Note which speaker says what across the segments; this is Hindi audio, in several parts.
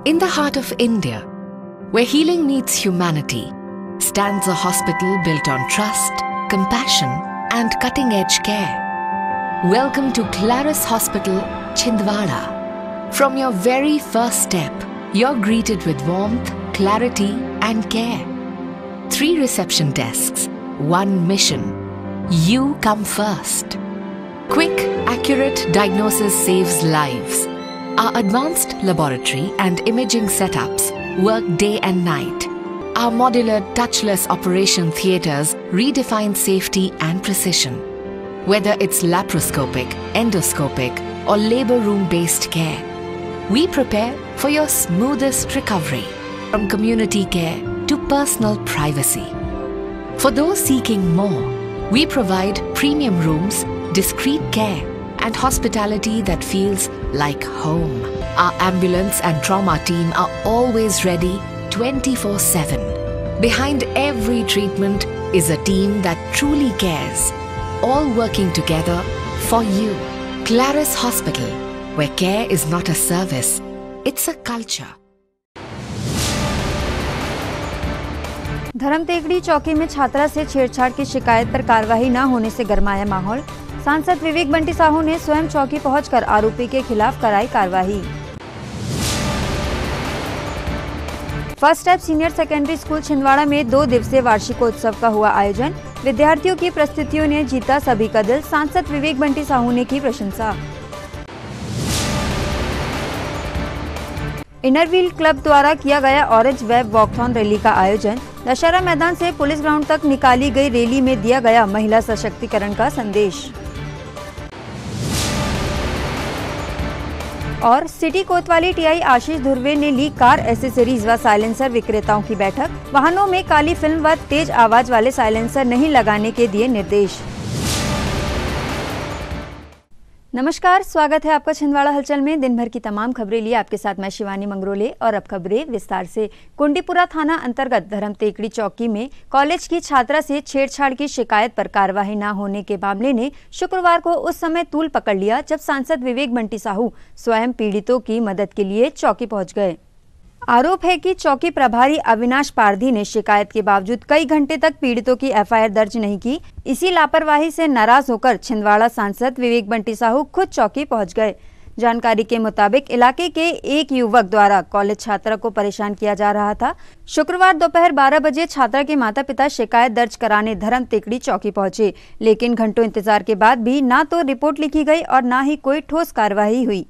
Speaker 1: In the heart of India, where healing meets humanity, stands a hospital built on trust, compassion and cutting-edge care. Welcome to Claris Hospital, Chhindwara. From your very first step, you're greeted with warmth, clarity and care. 3 reception desks, 1 mission. You come first. Quick, accurate diagnosis saves lives. Our advanced laboratory and imaging setups work day and night. Our modular touchless operation theatres redefine safety and precision. Whether it's laparoscopic, endoscopic or labour room-based care, we prepare for your smoothest recovery. From community care to personal privacy. For those seeking more, we provide premium rooms, discreet care and hospitality that feels like home. Our ambulance and trauma team are always ready 24/7. Behind every treatment is a team that truly cares, all working together for you. Claris Hospital, where care is not a service, it's a culture.
Speaker 2: धर्मतेगड़ी चौकी में छात्रा से छेड़छाड़ की शिकायत पर कार्रवाई न होने से गरमाया माहौल। सांसद विवेक बंटी साहू ने स्वयं चौकी पहुंचकर आरोपी के खिलाफ कराई कार्रवाई। First step senior secondary school Chhindwara में 2 दिवसीय वार्षिकोत्सव का हुआ आयोजन। विद्यार्थियों की प्रस्तुतियों ने जीता सभी का दिल। सांसद विवेक बंटी साहू ने की प्रशंसा। इनर व्हील क्लब द्वारा किया गया ऑरेंज वेब वॉकथॉन रैली का आयोजन। दशहरा मैदान से पुलिस ग्राउंड तक निकाली गई रैली में दिया गया महिला सशक्तिकरण का संदेश। और सिटी कोतवाली टीआई आशीष धुर्वे ने ली कार एसेसरीज व साइलेंसर विक्रेताओं की बैठक। वाहनों में काली फिल्म व तेज आवाज वाले साइलेंसर नहीं लगाने के दिए निर्देश। नमस्कार, स्वागत है आपका छिंदवाड़ा हलचल में। दिन भर की तमाम खबरें लिए आपके साथ मैं शिवानी मंगरोले और अब खबरें विस्तार से। कुंडीपुरा थाना अंतर्गत धर्मतेगड़ी चौकी में कॉलेज की छात्रा से छेड़छाड़ की शिकायत पर कार्रवाई न होने के मामले ने शुक्रवार को उस समय तूल पकड़ लिया जब सांसद विवेक बंटी साहू स्वयं पीड़ितों की मदद के लिए चौकी पहुंच गए। आरोप है कि चौकी प्रभारी अविनाश पारधी ने शिकायत के बावजूद कई घंटे तक पीड़ितों की एफआईआर दर्ज नहीं की। इसी लापरवाही से नाराज होकर छिंदवाड़ा सांसद विवेक बंटी साहू खुद चौकी पहुंच गए। जानकारी के मुताबिक इलाके के एक युवक द्वारा कॉलेज छात्रा को परेशान किया जा रहा था। शुक्रवार दोपहर 12 बजे छात्रा के माता पिता शिकायत दर्ज कराने धर्मतेगड़ी चौकी पहुंचे, लेकिन घंटों इंतजार के बाद भी ना तो रिपोर्ट लिखी गई और न ही कोई ठोस कार्रवाई हुई।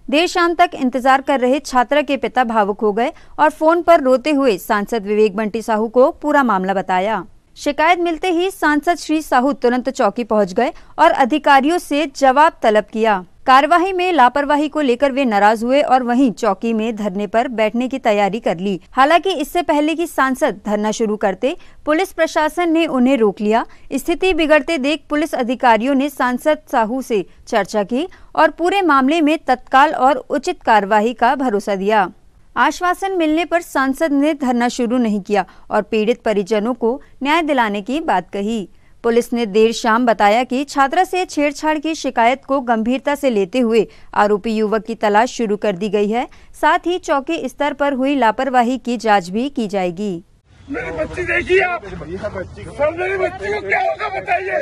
Speaker 2: देर शाम तक इंतजार कर रहे छात्रा के पिता भावुक हो गए और फोन पर रोते हुए सांसद विवेक बंटी साहू को पूरा मामला बताया। शिकायत मिलते ही सांसद श्री साहू तुरंत चौकी पहुंच गए और अधिकारियों से जवाब तलब किया। कार्यवाही में लापरवाही को लेकर वे नाराज हुए और वहीं चौकी में धरने पर बैठने की तैयारी कर ली। हालांकि इससे पहले कि सांसद धरना शुरू करते, पुलिस प्रशासन ने उन्हें रोक लिया। स्थिति बिगड़ते देख पुलिस अधिकारियों ने सांसद साहू से चर्चा की और पूरे मामले में तत्काल और उचित कार्रवाई का भरोसा दिया। आश्वासन मिलने पर सांसद ने धरना शुरू नहीं किया और पीड़ित परिजनों को न्याय दिलाने की बात कही। पुलिस ने देर शाम बताया कि छात्रा से छेड़छाड़ की शिकायत को गंभीरता से लेते हुए आरोपी युवक की तलाश शुरू कर दी गई है। साथ ही चौकी स्तर पर हुई लापरवाही की जांच भी की जाएगी।
Speaker 3: मेरी बच्ची देखिए आप, सब मेरी बच्ची को क्या होगा बताइए।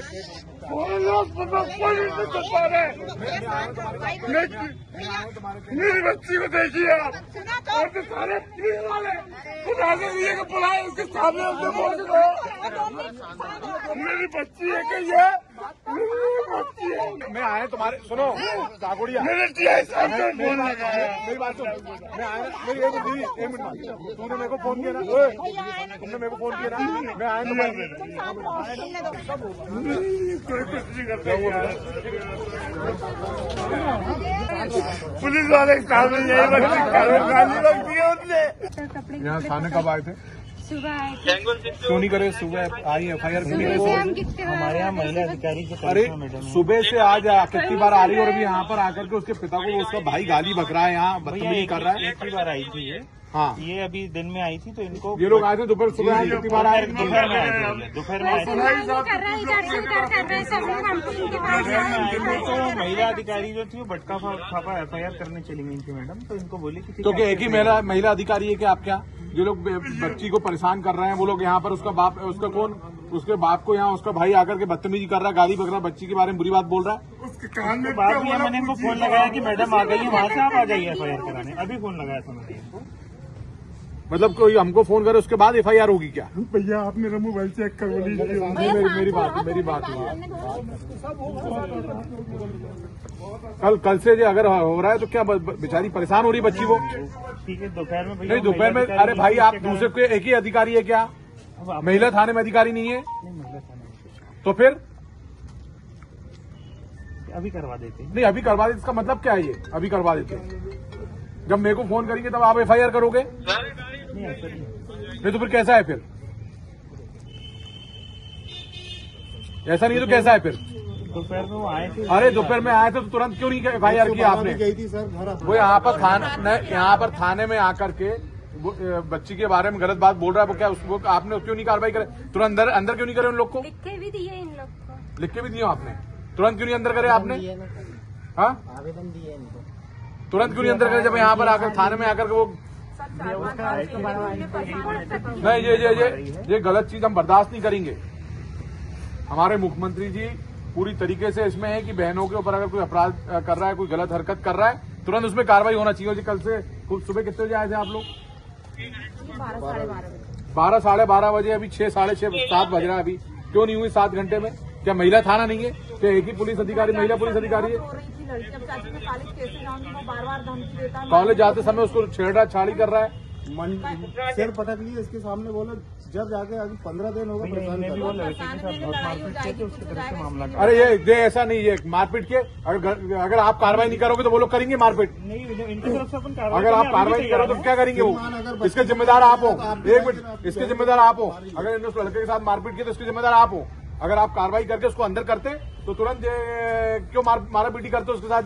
Speaker 3: मेरी बच्ची को देखिए आप, और तो सारे पुलिस वाले बुलाए उसके सामने उसने बोल के मेरी बच्ची है कि ये मेरी बच्ची है। मैं आया तुम्हारे, सुनो काकुड़िया, मेरे टीआई साहब से बोल लगा है। मेरी बात सुनो, मैं आया, मेरी एक मिनट, तूने मेरे को फोन किया ना, तुमने मेरे को फोन किया ना, मैं आया पुलिस वाले सामने यही गाली लगती है उसने। यहाँ थाने कब आए थे?
Speaker 4: सुबह
Speaker 3: क्यों नहीं करे? सुबह आई एफआईआर
Speaker 4: हमारे यहाँ महिला अधिकारी से।
Speaker 3: अरे सुबह से आज कितनी बार आ रही है और अभी यहाँ पर आकर के उसके पिता को उसका भाई गाली बक रहा है, यहाँ बदतमीजी कर रहा है।
Speaker 4: एक ही बार आई थी ये।
Speaker 3: हाँ
Speaker 4: ये अभी दिन में आई थी तो इनको
Speaker 3: ये लोग आए थे दोपहर सुबह आए कितनी बार आए
Speaker 4: दोपहर में आए थे दोपहर में आए थे तो महिला अधिकारी जो थी वो बटका फापा FIR करने चली गई थी मैडम। तो इनको बोली कि
Speaker 3: तो क्या एक ही महिला अधिकारी है क्या आप? क्या जो लोग बच्ची को परेशान कर रहे हैं वो लोग यहाँ पर उसका बाप उसका कौन उसके बाप को यहाँ उसका भाई आकर के बदतमीजी कर रहा है, गाली बक रहा है, बच्ची के बारे में बुरी बात बोल रहा है।
Speaker 4: उसके कान में बात किया मैंने इनको फोन लगाया कि मैडम आ गई है वहाँ से, आप आ जाइए FIR कराने। अभी फोन लगाया था मैंने इनको।
Speaker 3: मतलब कोई हमको फोन करे उसके बाद FIR होगी क्या?
Speaker 5: भैया आप मेरा मोबाइल चेक कर लीजिए।
Speaker 3: मेरी बात कल से जो अगर हो रहा है तो क्या बेचारी परेशान हो रही है बच्ची वो?
Speaker 4: ठीक है दोपहर में
Speaker 3: नहीं दोपहर में अरे भाई आप दूसरे को एक ही अधिकारी है क्या? महिला थाने में अधिकारी नहीं है तो फिर
Speaker 4: अभी करवा देते हैं।
Speaker 3: नहीं अभी करवा देते इसका मतलब क्या है? ये अभी करवा देते जब मेरे को फोन करेंगे तब आप FIR करोगे? नहीं तो फिर कैसा है? फिर ऐसा नहीं तो कैसा है फिर?
Speaker 4: दोपहर में वो आए थे।
Speaker 3: अरे दोपहर में आए थे तो तुरंत क्यों नहीं FIR किया आपने? वो यहाँ पर थाने में आकर के बच्ची के बारे में गलत बात बोल रहा है वो क्या उसको आपने क्यों नहीं कार्रवाई करे? तुरंत अंदर क्यों नहीं करे उन लोग को?
Speaker 4: लिख के भी दिए इन लोग को।
Speaker 3: लिख के भी दिया आपने? तुरंत क्यों नहीं अंदर करे आपने? हाँ
Speaker 4: आवेदन दिए इनको।
Speaker 3: तुरंत क्यों नहीं अंदर करे जब यहाँ पर आकर थाने में आकर के वो नहीं ये गलत चीज हम बर्दाश्त नहीं करेंगे। हमारे मुख्यमंत्री जी पूरी तरीके से इसमें है कि बहनों के ऊपर अगर कोई अपराध कर रहा है, कोई गलत हरकत कर रहा है, तुरंत उसमें कार्रवाई होना चाहिए। कल से सुबह कितने बजे आए थे आप लोग? 12 साढ़े 12 बजे। अभी 6 साढ़े 6 7 बज रहा है। अभी क्यों नहीं हुई 7 घंटे में? क्या महिला थाना नहीं है? क्या एक ही पुलिस अधिकारी महिला पुलिस अधिकारी है? कॉलेज जाते समय उसको छेड़ा छाड़ी कर रहा है,
Speaker 5: सिर पटक लिया इसके सामने, बोले जब जाके अभी 15 दिन होगा मामला।
Speaker 3: अरे ये ऐसा नहीं है मारपीट के। अगर आप कार्रवाई नहीं करोगे तो वो लोग करेंगे मारपीट।
Speaker 4: इनकी तरफ से अपन
Speaker 3: अगर आप कार्रवाई नहीं करोगे तो क्या करेंगे वो? इसके जिम्मेदार आप हो। एक मिनट, इसके जिम्मेदार आप हो। अगर इन्होंने उस लड़के के साथ मारपीट की तो इसके जिम्मेदार आप हो। अगर आप कार्रवाई करके उसको अंदर करते तो तुरंत क्यों मारा पीटी करते उसके साथ?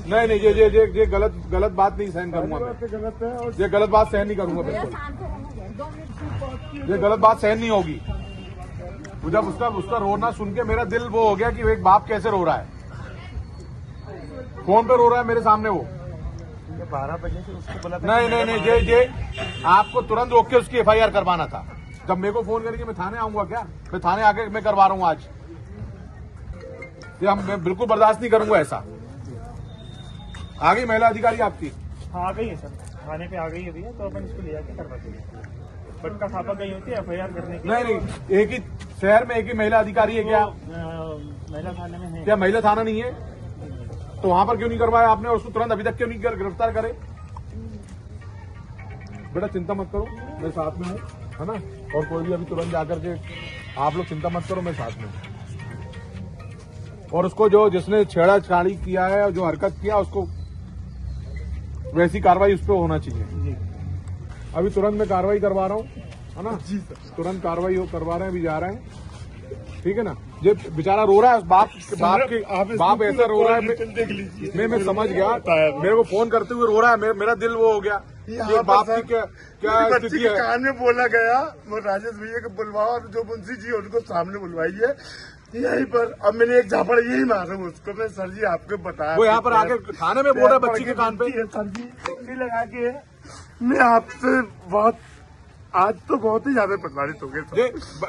Speaker 3: नहीं ये गलत बात नहीं सहन करूंगा मैं। ये गलत बात सहन नहीं करूंगा बिल्कुल। ये गलत बात सहन नहीं होगी। जब उसका रोना सुन के मेरा दिल वो हो गया कि एक बाप कैसे रो रहा है, फोन पे रो रहा है मेरे सामने वो।
Speaker 4: 12 बजे से उसको बोला
Speaker 3: नहीं ये आपको तुरंत रोक के उसकी FIR करवाना था। जब मेरे को फोन करके मैं थाने आऊंगा क्या? मैं थाने आके मैं करवा रहा हूँ आज। ये मैं बिल्कुल बर्दाश्त नहीं करूंगा ऐसा। आ गई महिला अधिकारी आपकी?
Speaker 4: हाँ आ गई है सर, थाने पे आ गई है भैया। तो अपन इसको ले जाके करवा देंगे। बटका फापा गई होती है FIR करने की।
Speaker 3: नहीं एक ही शहर में एक ही महिला अधिकारी है क्या?
Speaker 4: महिला थाने में है।
Speaker 3: क्या महिला थाना नहीं है? तो वहां पर क्यों नहीं करवाया आपने? और उसको तुरंत अभी तक क्यों नहीं गिरफ्तार करे? बेटा चिंता मत करो, मैं साथ में हूँ, है ना। और कोई भी अभी तुरंत जाकर के आप लोग चिंता मत करो, मैं साथ में हूँ। और उसको जिसने छेड़ाछाड़ी किया है और जो हरकत किया उसको वैसी कार्रवाई उस पर होना चाहिए। अभी तुरंत मैं कार्रवाई करवा रहा हूँ, है ना जी सर। तुरंत कार्रवाई करवा रहे हैं, अभी जा रहे हैं, ठीक है ना। ये बेचारा रो रहा है, बाप ऐसा रो रहा है। मैं समझ गया, मेरे को फोन करते हुए रो रहा है, मेरा दिल वो हो गया। ये बाप की क्या स्थिति है?
Speaker 5: कान में बोला गया वो राजेश भैया को बुलवाओ और जो मुंशी जी उनको सामने बुलवाइए यहीं पर। अब मैंने एक झापड़ यही मारा उसको। मैं सर जी आपको बताया,
Speaker 3: वो यहाँ पर आके थाने में बोल रहा है बच्ची के कान पे।
Speaker 5: सर जी लगा के मैं आपसे आज तो बहुत ही ज्यादा प्रताड़ित हो गए।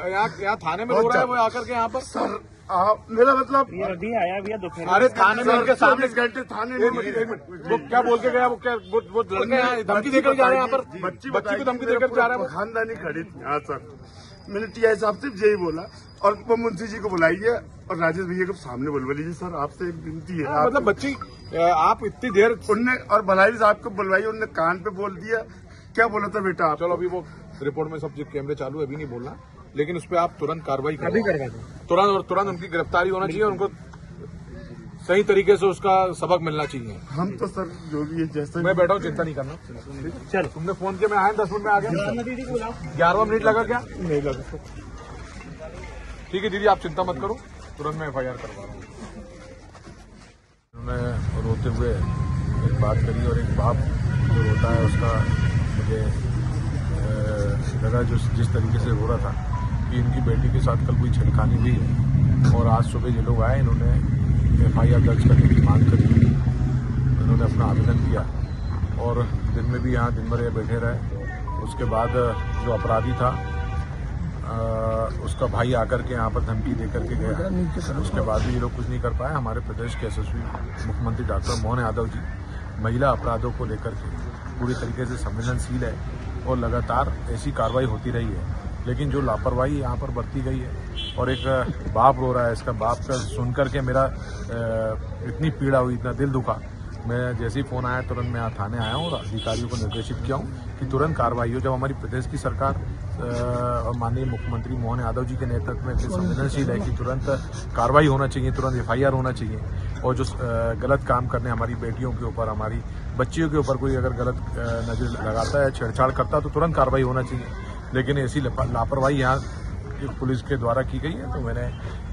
Speaker 3: यहाँ थाने में रो रहा है वो आकर के यहाँ पर।
Speaker 5: सर आप मेरा मतलब
Speaker 4: अभी आया भैया दोपहर।
Speaker 3: अरे थाने में उनके सामने
Speaker 5: 24 घंटे थाने में।
Speaker 3: एक मिनट, वो क्या बोल के गया? वो लड़के यहाँ धमकी देकर जा रहे हैं यहाँ पर, बच्ची को धमकी देकर जा रहा है।
Speaker 5: खानदानी खड़ी थी। हाँ सर, मैंने TI साहब से यही बोला और वो मुंशी जी को बुलाइए और राजेश भैया को सामने बुलवा लीजिए। सर आपसे एक विनती है।
Speaker 3: मतलब बच्ची आप इतनी देर
Speaker 5: उनने और भलाई साहब को बुलवाइए, उनने कान पे बोल दिया। क्या बोला था बेटा आप?
Speaker 3: चलो अभी वो रिपोर्ट में सब कैमरे चालू है, अभी नहीं बोलना, लेकिन उस पर आप तुरंत कार्रवाई करें। तुरंत उनकी गिरफ्तारी होना चाहिए। उनको सही तरीके से उसका सबक मिलना चाहिए।
Speaker 5: हम तो सर जो भी है जैसे
Speaker 3: मैं बैठा हूँ, चिंता नहीं करना।
Speaker 4: चल
Speaker 3: तुमने फोन किया, मैं आया 10 मिनट में आ गया। 11वां मिनट लगा क्या?
Speaker 5: नहीं लगा।
Speaker 3: ठीक है दीदी, आप चिंता मत करो, तुरंत मैं FIR करवा रहा हूँ। उन्होंने रोते हुए एक बात करी और एक बाप जो रोता है उसका मुझे लगा जिस तरीके से हो रहा था कि इनकी बेटी के साथ कल कोई छेड़खानी हुई है, और आज सुबह ये लोग आए, इन्होंने FIR दर्ज करने की मांग करी, इन्होंने अपना आवेदन किया और दिन में भी यहाँ दिन भर ये बैठे रहे। उसके बाद जो अपराधी था उसका भाई आकर के यहाँ पर धमकी दे करके गया। उसके बाद भी ये लोग कुछ नहीं कर पाए। हमारे प्रदेश के यशस्वी मुख्यमंत्री डॉक्टर मोहन यादव जी महिला अपराधों को लेकर के पूरी तरीके से संवेदनशील है और लगातार ऐसी कार्रवाई होती रही है। लेकिन जो लापरवाही यहाँ पर बरती गई है, और एक बाप रो रहा है, इसका बाप का सुन करके मेरा इतनी पीड़ा हुई, इतना दिल दुखा। मैं जैसे ही फ़ोन आया तुरंत मैं यहाँ थाने आया हूँ और अधिकारियों को निर्देशित किया हूँ कि तुरंत कार्रवाई हो। जब हमारी प्रदेश की सरकार और माननीय मुख्यमंत्री मोहन यादव जी के नेतृत्व में इतनी संवेदनशील है कि तुरंत कार्रवाई होना चाहिए, तुरंत FIR होना चाहिए, और जो गलत काम करने हमारी बेटियों के ऊपर, हमारी बच्चियों के ऊपर कोई अगर गलत नज़र लगाता है, छेड़छाड़ करता है, तो तुरंत कार्रवाई होना चाहिए। लेकिन ऐसी लापरवाही यहाँ पुलिस के द्वारा की गई है, तो मैंने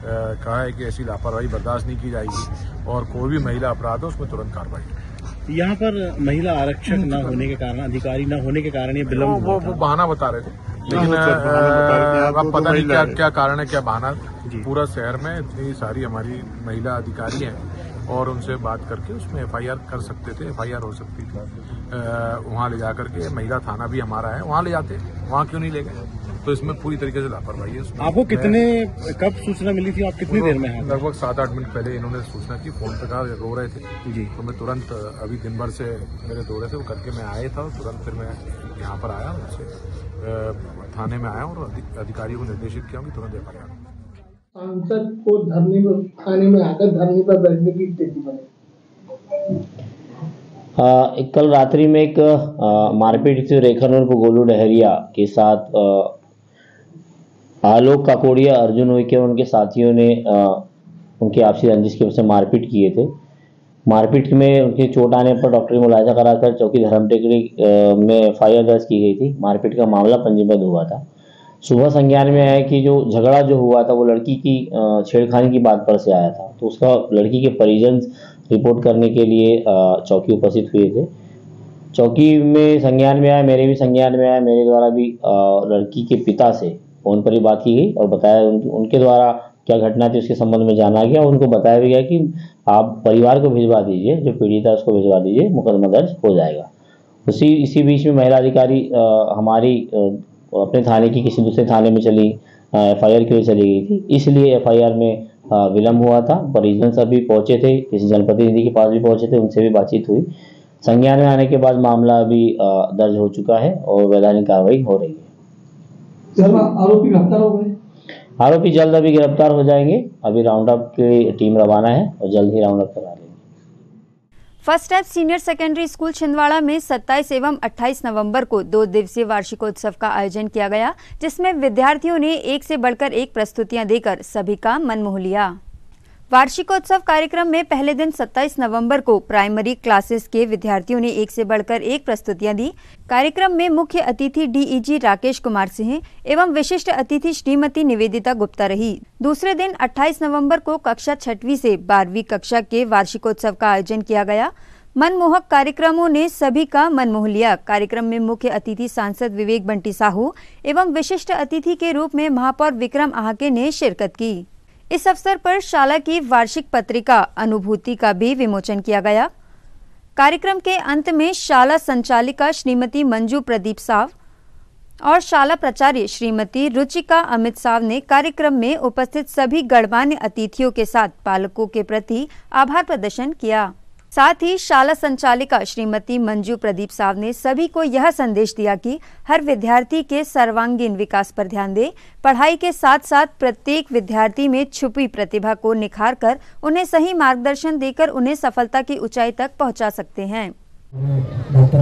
Speaker 3: कहा है कि ऐसी लापरवाही बर्दाश्त नहीं की जाएगी और कोई भी महिला अपराध हो उसमें तुरंत कार्रवाई।
Speaker 6: यहाँ पर महिला आरक्षक न होने के कारण, अधिकारी न होने के कारण ये विलम्ब
Speaker 3: वो बहाना बता रहे थे, लेकिन अब पता नहीं क्या कारण है, क्या बहाना। पूरा शहर में इतनी सारी हमारी महिला अधिकारी हैं और उनसे बात करके उसमें FIR कर सकते थे, FIR हो सकती थी। वहाँ ले जा करके, महिला थाना भी हमारा है, वहाँ ले जाते, वहाँ क्यों नहीं ले गए? तो इसमें पूरी तरीके से लापरवाही है।
Speaker 6: आपको कब सूचना मिली थी? आप कितनी देर में हैं?
Speaker 3: लगभग 7-8 मिनट पहले इन्होंने सूचना की, फोन पे कहा, रो रहे थे जी। तो मैं तुरंत, अभी दिन भर से मेरे दौरे थे वो करके मैं आया था, तुरंत फिर मैं यहाँ पर आया, उनसे थाने में आया और अधिकारियों को निर्देशित किया कि तुरंत FIR।
Speaker 7: सांसद को थाने में आकर धरने पर बैठने की स्थिति बनी।
Speaker 8: कल रात्रि में एक मारपीट से रेखन उर्फ गोलू डहरिया के साथ आलोक काकोड़िया, अर्जुन उइके और उनके साथियों ने उनकी आपसी रंजिश की वजह से मारपीट किए थे। मारपीट में उनकी चोट आने पर डॉक्टरी मुलायजा कराकर चौकी धर्म टेकड़ी में FIR दर्ज की गई थी। मारपीट का मामला पंजीबद्ध हुआ था। सुबह संज्ञान में आया कि जो झगड़ा जो हुआ था वो लड़की की छेड़खानी की बात पर से आया था, तो उसका लड़की के परिजन रिपोर्ट करने के लिए चौकी उपस्थित हुए थे। चौकी में संज्ञान में आया, मेरे भी संज्ञान में आया, मेरे द्वारा भी लड़की के पिता से फोन पर ही बात की गई और बताया उनके द्वारा क्या घटना थी उसके संबंध में जाना गया। उनको बताया भी गया कि आप परिवार को भिजवा दीजिए, जो पीड़ित है उसको भिजवा दीजिए, मुकदमा दर्ज हो जाएगा। इसी बीच में महिला अधिकारी हमारी अपने थाने की किसी दूसरे थाने में चली, FIR की ओर चली गई थी, इसलिए FIR में विलम्ब हुआ था। परिजन सभी पहुंचे थे, किसी जनप्रतिनिधि के पास भी पहुंचे थे, उनसे भी बातचीत हुई। संज्ञान में आने के बाद मामला अभी दर्ज हो चुका है और वैधानिक कार्रवाई हो रही है।
Speaker 7: आरोपी गिरफ्तार हो गए?
Speaker 8: आरोपी जल्द अभी गिरफ्तार हो जाएंगे। अभी राउंड अप की टीम रवाना है और जल्द ही राउंड अप करा लेंगे।
Speaker 2: First step senior secondary school Chhindwara में 27 एवं 28 नवंबर को 2 दिवसीय वार्षिकोत्सव का आयोजन किया गया, जिसमें विद्यार्थियों ने एक से बढ़कर एक प्रस्तुतियां देकर सभी का मन मोह लिया। वार्षिकोत्सव कार्यक्रम में पहले दिन 27 नवंबर को प्राइमरी क्लासेस के विद्यार्थियों ने एक से बढ़कर एक प्रस्तुतियां दी। कार्यक्रम में मुख्य अतिथि DEG राकेश कुमार सिंह एवं विशिष्ट अतिथि श्रीमती निवेदिता गुप्ता रही। दूसरे दिन 28 नवंबर को कक्षा 6वीं से 12वीं कक्षा के वार्षिकोत्सव का आयोजन किया गया। मनमोहक कार्यक्रमों ने सभी का मन मोह लिया। कार्यक्रम में मुख्य अतिथि सांसद विवेक बंटी साहू एवं विशिष्ट अतिथि के रूप में महापौर विक्रम आहाके ने शिरकत की। इस अवसर पर शाला की वार्षिक पत्रिका अनुभूति का भी विमोचन किया गया। कार्यक्रम के अंत में शाला संचालिका श्रीमती मंजू प्रदीप साव और शाला प्राचार्य श्रीमती रुचिका अमित साव ने कार्यक्रम में उपस्थित सभी गणमान्य अतिथियों के साथ पालकों के प्रति आभार प्रदर्शन किया। साथ ही शाला संचालिका श्रीमती मंजू प्रदीप साव ने सभी को यह संदेश दिया कि हर विद्यार्थी के सर्वांगीण विकास पर ध्यान दें। पढ़ाई के साथ साथ प्रत्येक विद्यार्थी में छुपी प्रतिभा को निखार कर उन्हें सही मार्गदर्शन देकर उन्हें सफलता की ऊंचाई तक पहुंचा सकते हैं।
Speaker 7: डॉक्टर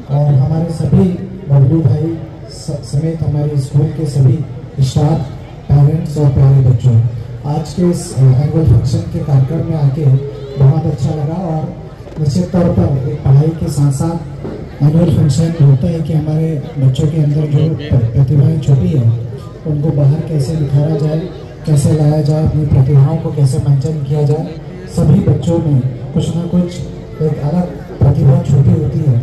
Speaker 7: और हमारे सभी बबलू भाई समेत हमारे स्कूल के सभी स्टाफ, पेरेंट्स और प्यारे बच्चों, आज के इस एनुअल फंक्शन के कार्यक्रम में आके बहुत अच्छा लगा। और निश्चित तौर पर एक पढ़ाई के साथ साथ एनुअल फंक्शन होता है कि हमारे बच्चों के अंदर जो प्रतिभाएं छुपी है उनको बाहर कैसे निखारा जाए, कैसे लाया जाए, अपनी प्रतिभाओं को कैसे मंचन किया जाए। सभी बच्चों में कुछ ना कुछ एक अलग प्रतिभा छुपी होती है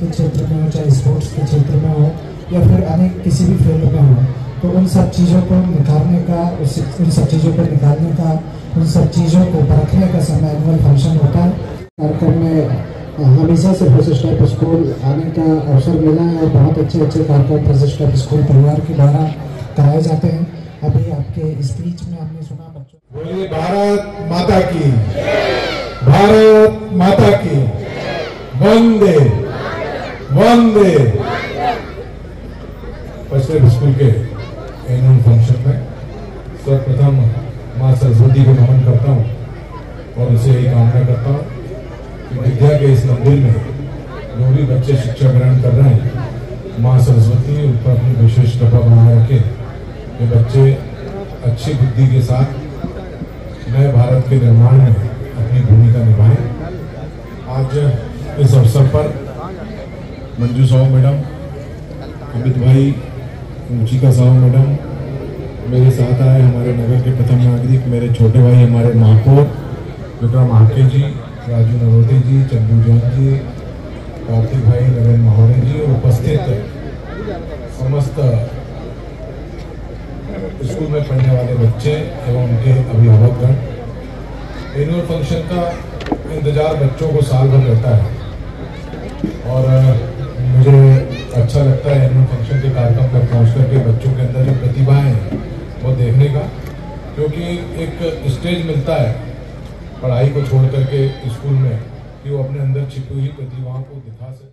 Speaker 7: के क्षेत्र में हो, चाहे स्पोर्ट्स के क्षेत्र में हो, या फिर अनेक किसी भी फील्ड में हो, तो उन सब चीज़ों को निखारने का, उन सब चीज़ों को निकालने का, उन सब चीज़ों को परखने का समय एनुअल फंक्शन होता है। कार्यक्रम में हमेशा से फर्स्ट स्टेप स्कूल आने का अवसर मिला है और बहुत अच्छे कार्यक्रम फर्स्ट स्टेप स्कूल परिवार के द्वारा कराए जाते हैं। अभी आपके स्पीच में हमने सुना बच्चों।
Speaker 3: बोलिए भारत माता की, भारत माता की, वंदे वंदे। फर्स्ट स्टेप स्कूल के एनुअल फंक्शन में सर्वप्रथम माँ सरस्वती को नमन करता हूँ और उनसे यही कामना करता हूँ कि विद्या के इस मंदिर में जो भी बच्चे शिक्षा ग्रहण कर रहे हैं, माँ सरस्वती उन पर अपनी विशेष कृपा बनाए रखे। ये बच्चे अच्छी बुद्धि के साथ नए भारत के निर्माण में अपनी भूमिका निभाएं। आज इस अवसर पर मंजू साहू मैडम, अमित भाई, ऊंचिका साहू मैडम मेरे साथ आए, हमारे नगर के प्रथम नागरिक, मेरे छोटे भाई हमारे महापौर विक्रम आके जी, राजू नरोटे जी, चंदू जैन जी, कार्तिक भाई, नरेंद्र माहौरे जी और उपस्थित समस्त स्कूल में पढ़ने वाले बच्चे एवं उनके अभिभावकगण। एनुअल फंक्शन का इंतजार बच्चों को साल भर रहता है और मुझे अच्छा लगता है एनुअल फंक्शन के कार्यक्रम पर पहुँच करके बच्चों के अंदर जो प्रतिभाएं हैं वो देखने का, क्योंकि एक स्टेज मिलता है पढ़ाई को छोड़ करके स्कूल में कि वो अपने अंदर छिपी हुई प्रतिभाओं को दिखा सके।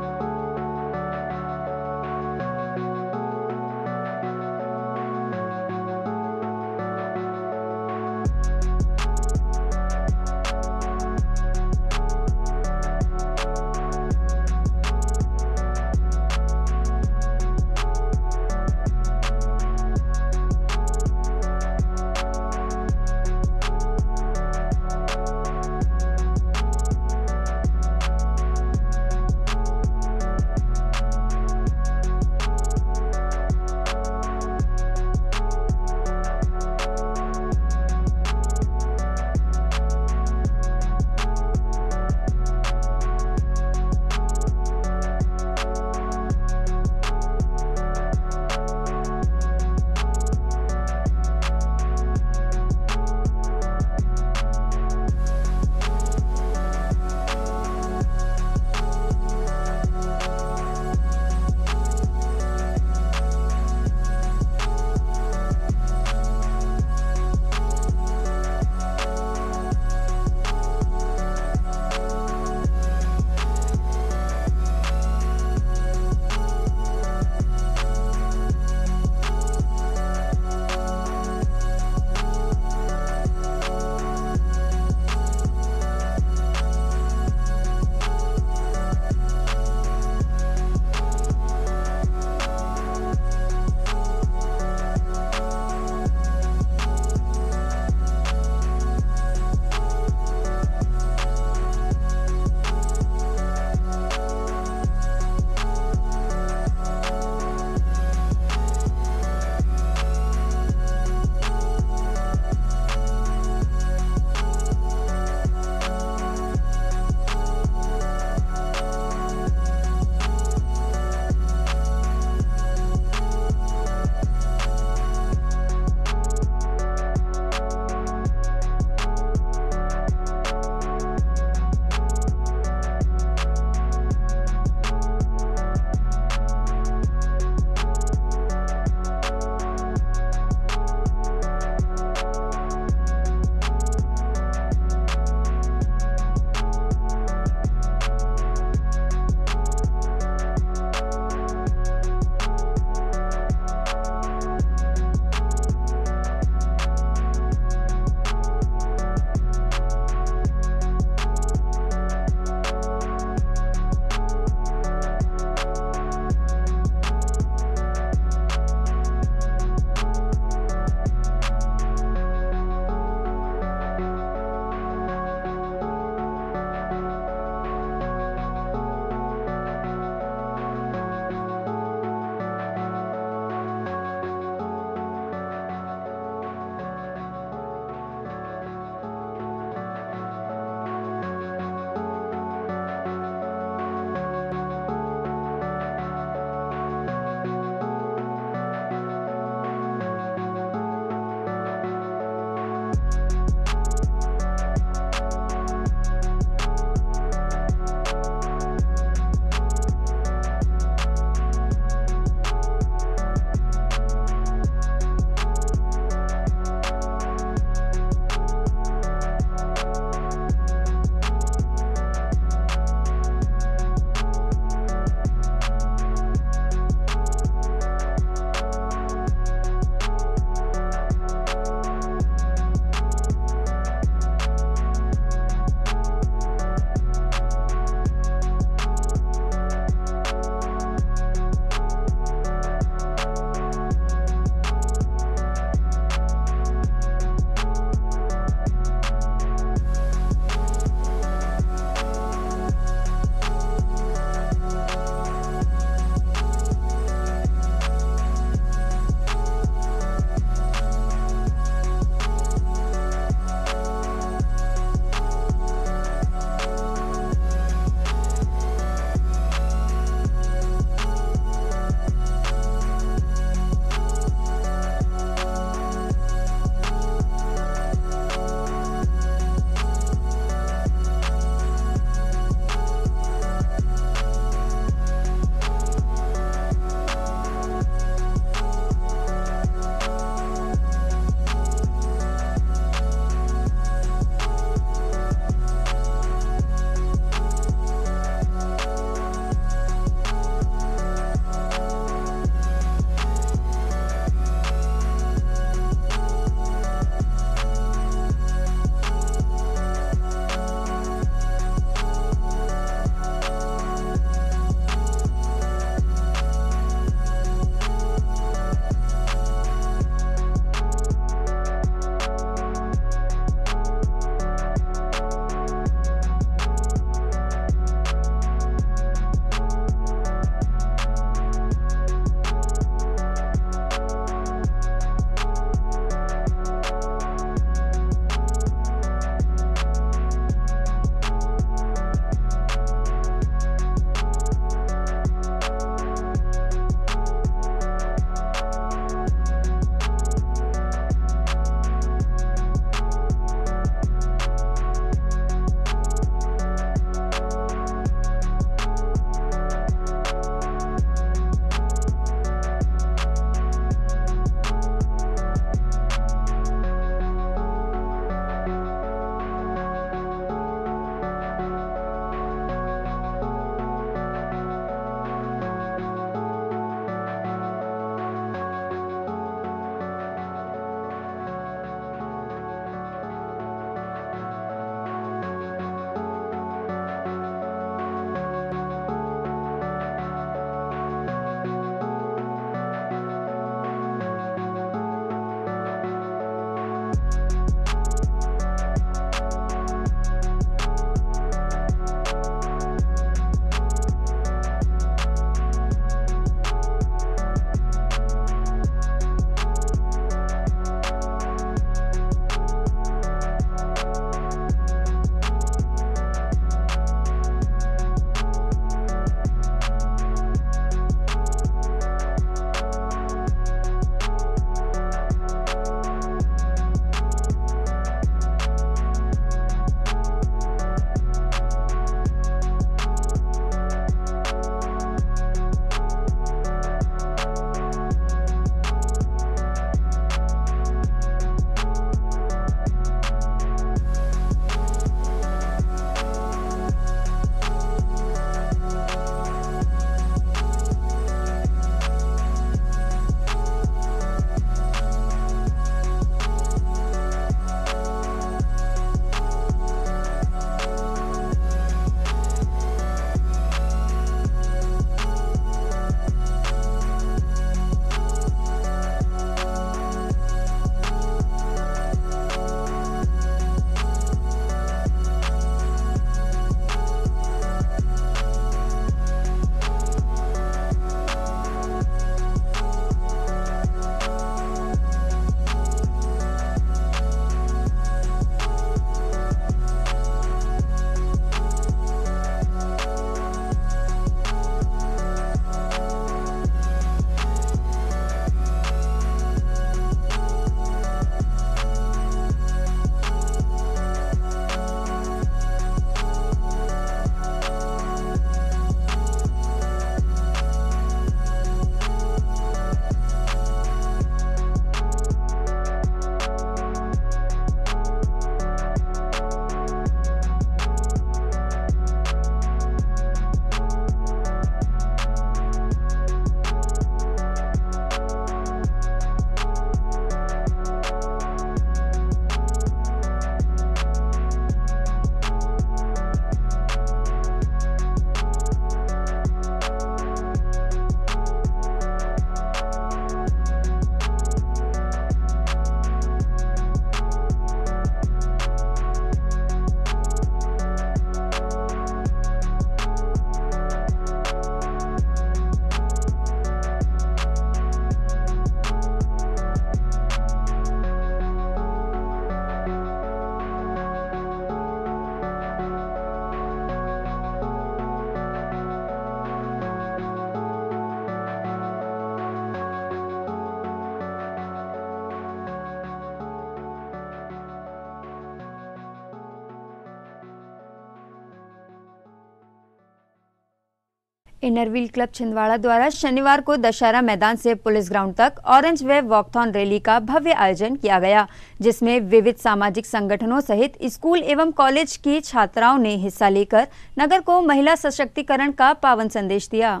Speaker 2: इनरव्हील क्लब छिंदवाड़ा द्वारा शनिवार को दशहरा मैदान से पुलिस ग्राउंड तक ऑरेंज वेव वॉकथॉन रैली का भव्य आयोजन किया गया, जिसमें विविध सामाजिक संगठनों सहित स्कूल एवं कॉलेज की छात्राओं ने हिस्सा लेकर नगर को महिला सशक्तिकरण का पावन संदेश दिया।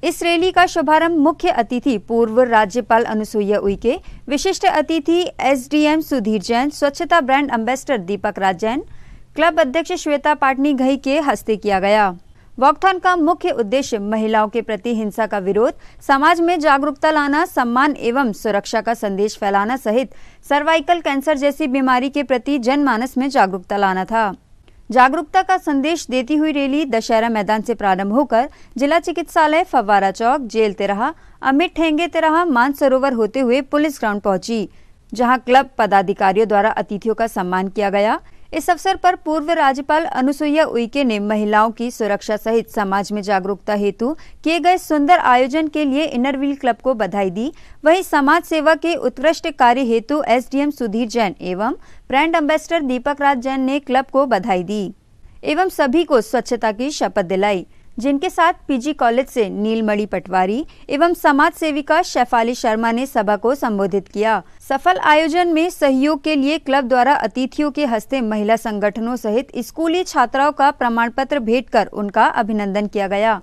Speaker 2: इस रैली का शुभारंभ मुख्य अतिथि पूर्व राज्यपाल अनुसुईया उइके, विशिष्ट अतिथि एसडीएम सुधीर जैन, स्वच्छता ब्रांड एम्बेसडर दीपक राज जैन, क्लब अध्यक्ष श्वेता पाटनी घई के हस्ते किया गया। वॉकथॉन का मुख्य उद्देश्य महिलाओं के प्रति हिंसा का विरोध, समाज में जागरूकता लाना, सम्मान एवं सुरक्षा का संदेश फैलाना सहित सर्वाइकल कैंसर जैसी बीमारी के प्रति जनमानस में जागरूकता लाना था। जागरूकता का संदेश देती हुई रैली दशहरा मैदान से प्रारंभ होकर जिला चिकित्सालय, फव्वारा चौक, जेल तिराहा, अमित ठेंगे तिराहा, मानसरोवर होते हुए पुलिस ग्राउंड पहुंची, जहां क्लब पदाधिकारियों द्वारा अतिथियों का सम्मान किया गया। इस अवसर पर पूर्व राज्यपाल अनुसुईया उइके ने महिलाओं की सुरक्षा सहित समाज में जागरूकता हेतु किए गए सुंदर आयोजन के लिए इनरव्हील क्लब को बधाई दी। वहीं समाज सेवा के उत्कृष्ट कार्य हेतु एसडीएम सुधीर जैन एवं ब्रांड एम्बेसडर दीपक राज जैन ने क्लब को बधाई दी एवं सभी को स्वच्छता की शपथ दिलाई, जिनके साथ पीजी कॉलेज से नीलमणि पटवारी एवं समाज सेविका शेफाली शर्मा ने सभा को संबोधित किया। सफल आयोजन में सहयोग के लिए क्लब द्वारा अतिथियों के हस्ते महिला संगठनों सहित स्कूली छात्राओं का प्रमाण पत्र भेंट कर उनका अभिनंदन किया गया।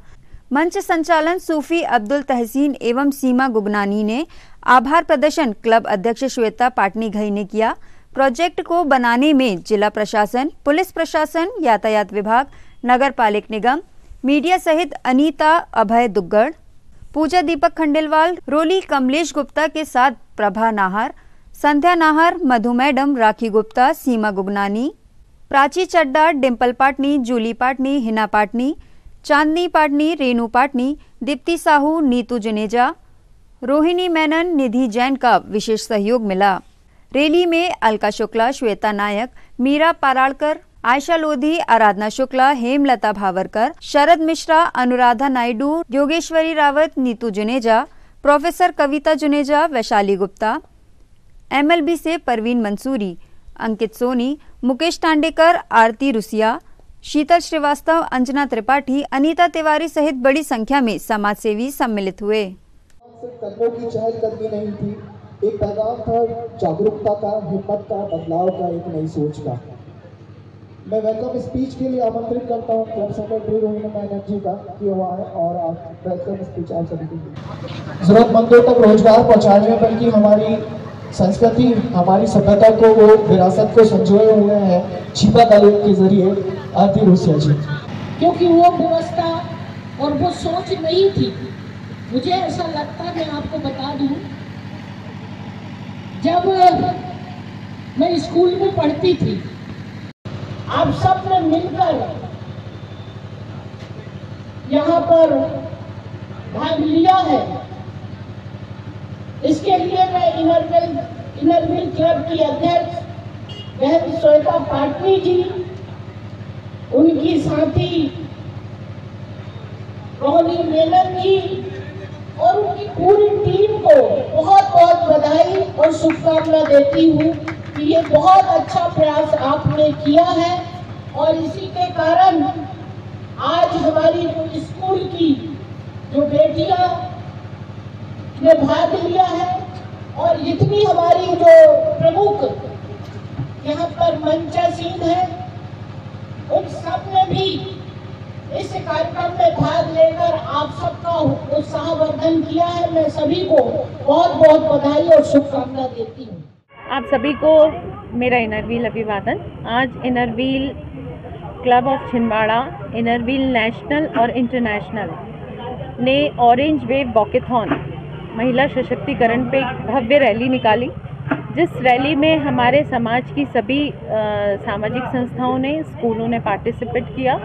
Speaker 2: मंच संचालन सूफी अब्दुल तहसीन एवं सीमा गुगनानी ने आभार प्रदर्शन क्लब अध्यक्ष श्वेता पाटनी घई ने किया। प्रोजेक्ट को बनाने में जिला प्रशासन, पुलिस प्रशासन, यातायात विभाग, नगर पालिक निगम, मीडिया सहित अनीता अभय दुग्गड़, पूजा दीपक खंडेलवाल, रोली कमलेश गुप्ता के साथ प्रभा नाहर, संध्या नाहर, मधु मैडम, राखी गुप्ता, सीमा गुगनानी, प्राची चड्डा, डिम्पल पाटनी, जूली पाटनी, हिना पाटनी, चांदनी पाटनी, रेनू पाटनी, दीप्ति साहू, नीतू जुनेजा, रोहिणी मेनन, निधि जैन का विशेष सहयोग मिला। रैली में अलका शुक्ला, श्वेता नायक, मीरा पाराड़कर, आयशा लोधी, आराधना शुक्ला, हेमलता भावरकर, शरद मिश्रा, अनुराधा नायडू, योगेश्वरी रावत, नीतू जुनेजा, प्रोफेसर कविता जुनेजा, वैशाली गुप्ता, एमएलबी से परवीन मंसूरी, अंकित सोनी, मुकेश टांडेकर, आरती रुसिया, शीतल श्रीवास्तव, अंजना त्रिपाठी, अनीता तिवारी सहित बड़ी संख्या में समाजसेवी सम्मिलित हुए।
Speaker 7: कदमों की चहलकदमी नहीं थी, एक पैगाम था जागरूकता का, हिम्मत का, बदलाव का, एक नई सोच का। मैं वेलकम स्पीच के लिए आमंत्रित करता हूँ क्लब सेक्रेटरी रोहिणी बैनर्जी का कि वो आए और आप वेलकम स्पीच आप सभी को जरूरतमंदों तक रोजगार पहुँचाने में, बल्कि हमारी संस्कृति, हमारी सभ्यता को, वो विरासत को संजोए हुए हैं छिपा कलम के जरिए आरती रुसिया जी।
Speaker 9: क्योंकि वो व्यवस्था और वो सोच नहीं थी। मुझे ऐसा लगता, मैं आपको बता दूं, जब मैं स्कूल में पढ़ती थी, आप सब ने मिलकर यहाँ पर भाग लिया है। इसके लिए मैं इनरव्हील क्लब की अध्यक्ष बहन श्वेता पाटनी जी, उनकी साथी रोहिणी मेनन जी और उनकी पूरी टीम को बहुत बहुत बधाई और शुभकामना देती हूँ कि ये बहुत अच्छा प्रयास आपने किया है और इसी के कारण आज हमारी जो स्कूल की जो बेटियां ने भाग लिया है और जितनी हमारी जो प्रमुख यहाँ पर मंचासीन है, उन सब ने भी इस कार्यक्रम में भाग लेकर आप सबका उत्साहवर्धन किया है। मैं सभी को बहुत बहुत बधाई और शुभकामना देती हूँ।
Speaker 10: आप सभी को मेरा इनरव्हील अभिवादन। आज Inner Wheel club of Chhindwara, Inner Wheel national और इंटरनेशनल ने ऑरेंज वेव वॉकेथॉन महिला सशक्तिकरण पे एक भव्य रैली निकाली, जिस रैली में हमारे समाज की सभी सामाजिक संस्थाओं ने, स्कूलों ने पार्टिसिपेट किया।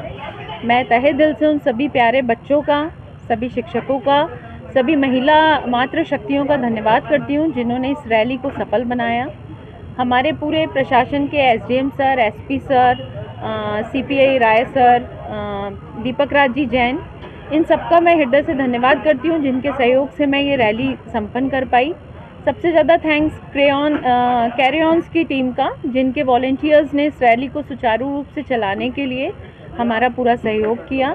Speaker 10: मैं तहे दिल से उन सभी प्यारे बच्चों का, सभी शिक्षकों का, सभी महिला मातृ शक्तियों का धन्यवाद करती हूँ जिन्होंने इस रैली को सफल बनाया। हमारे पूरे प्रशासन के SDM sir, SP sir, CPI Rai sir, Deepak Raj ji Jain, इन सबका मैं हृदय से धन्यवाद करती हूँ जिनके सहयोग से मैं ये रैली संपन्न कर पाई। सबसे ज़्यादा थैंक्स कैरी ऑन्स की टीम का, जिनके वॉलंटियर्स ने इस रैली को सुचारू रूप से चलाने के लिए हमारा पूरा सहयोग किया।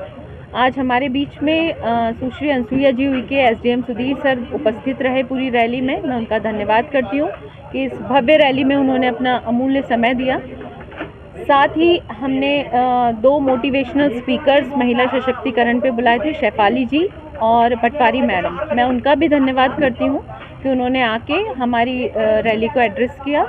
Speaker 10: आज हमारे बीच में सुश्री अनसुईया जी के एसडीएम सुधीर सर उपस्थित रहे पूरी रैली में। मैं उनका धन्यवाद करती हूँ कि इस भव्य रैली में उन्होंने अपना अमूल्य समय दिया। साथ ही हमने 2 मोटिवेशनल स्पीकर्स महिला सशक्तिकरण पे बुलाए थे, शेफाली जी और पटवारी मैडम। मैं उनका भी धन्यवाद करती हूँ कि उन्होंने आके हमारी रैली को एड्रेस किया।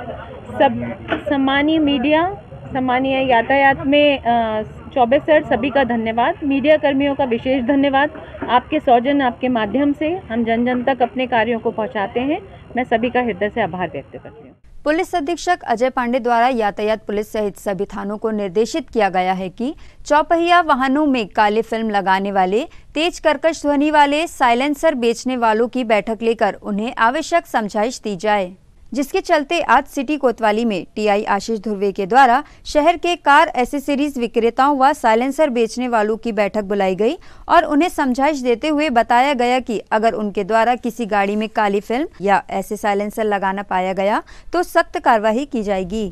Speaker 10: सब सम्मानीय मीडिया, सम्मानीय यातायात में चौबे सर, सभी का धन्यवाद। मीडिया कर्मियों का विशेष धन्यवाद। आपके सौजन्य, आपके माध्यम से हम जन जन तक अपने कार्यों को पहुंचाते हैं। मैं सभी का हृदय से आभार व्यक्त करती हूँ।
Speaker 2: पुलिस अधीक्षक अजय पांडे द्वारा यातायात पुलिस सहित सभी थानों को निर्देशित किया गया है कि चौपहिया वाहनों में काली फिल्म लगाने वाले, तेज कर्कश ध्वनि वाले साइलेंसर बेचने वालों की बैठक लेकर उन्हें आवश्यक समझाइश दी जाए, जिसके चलते आज सिटी कोतवाली में टीआई आशीष ध्रुवे के द्वारा शहर के कार एसेसरीज विक्रेताओं व साइलेंसर बेचने वालों की बैठक बुलाई गई और उन्हें समझाइश देते हुए बताया गया कि अगर उनके द्वारा किसी गाड़ी में काली फिल्म या ऐसे साइलेंसर लगाना पाया गया तो सख्त कार्रवाई की जाएगी।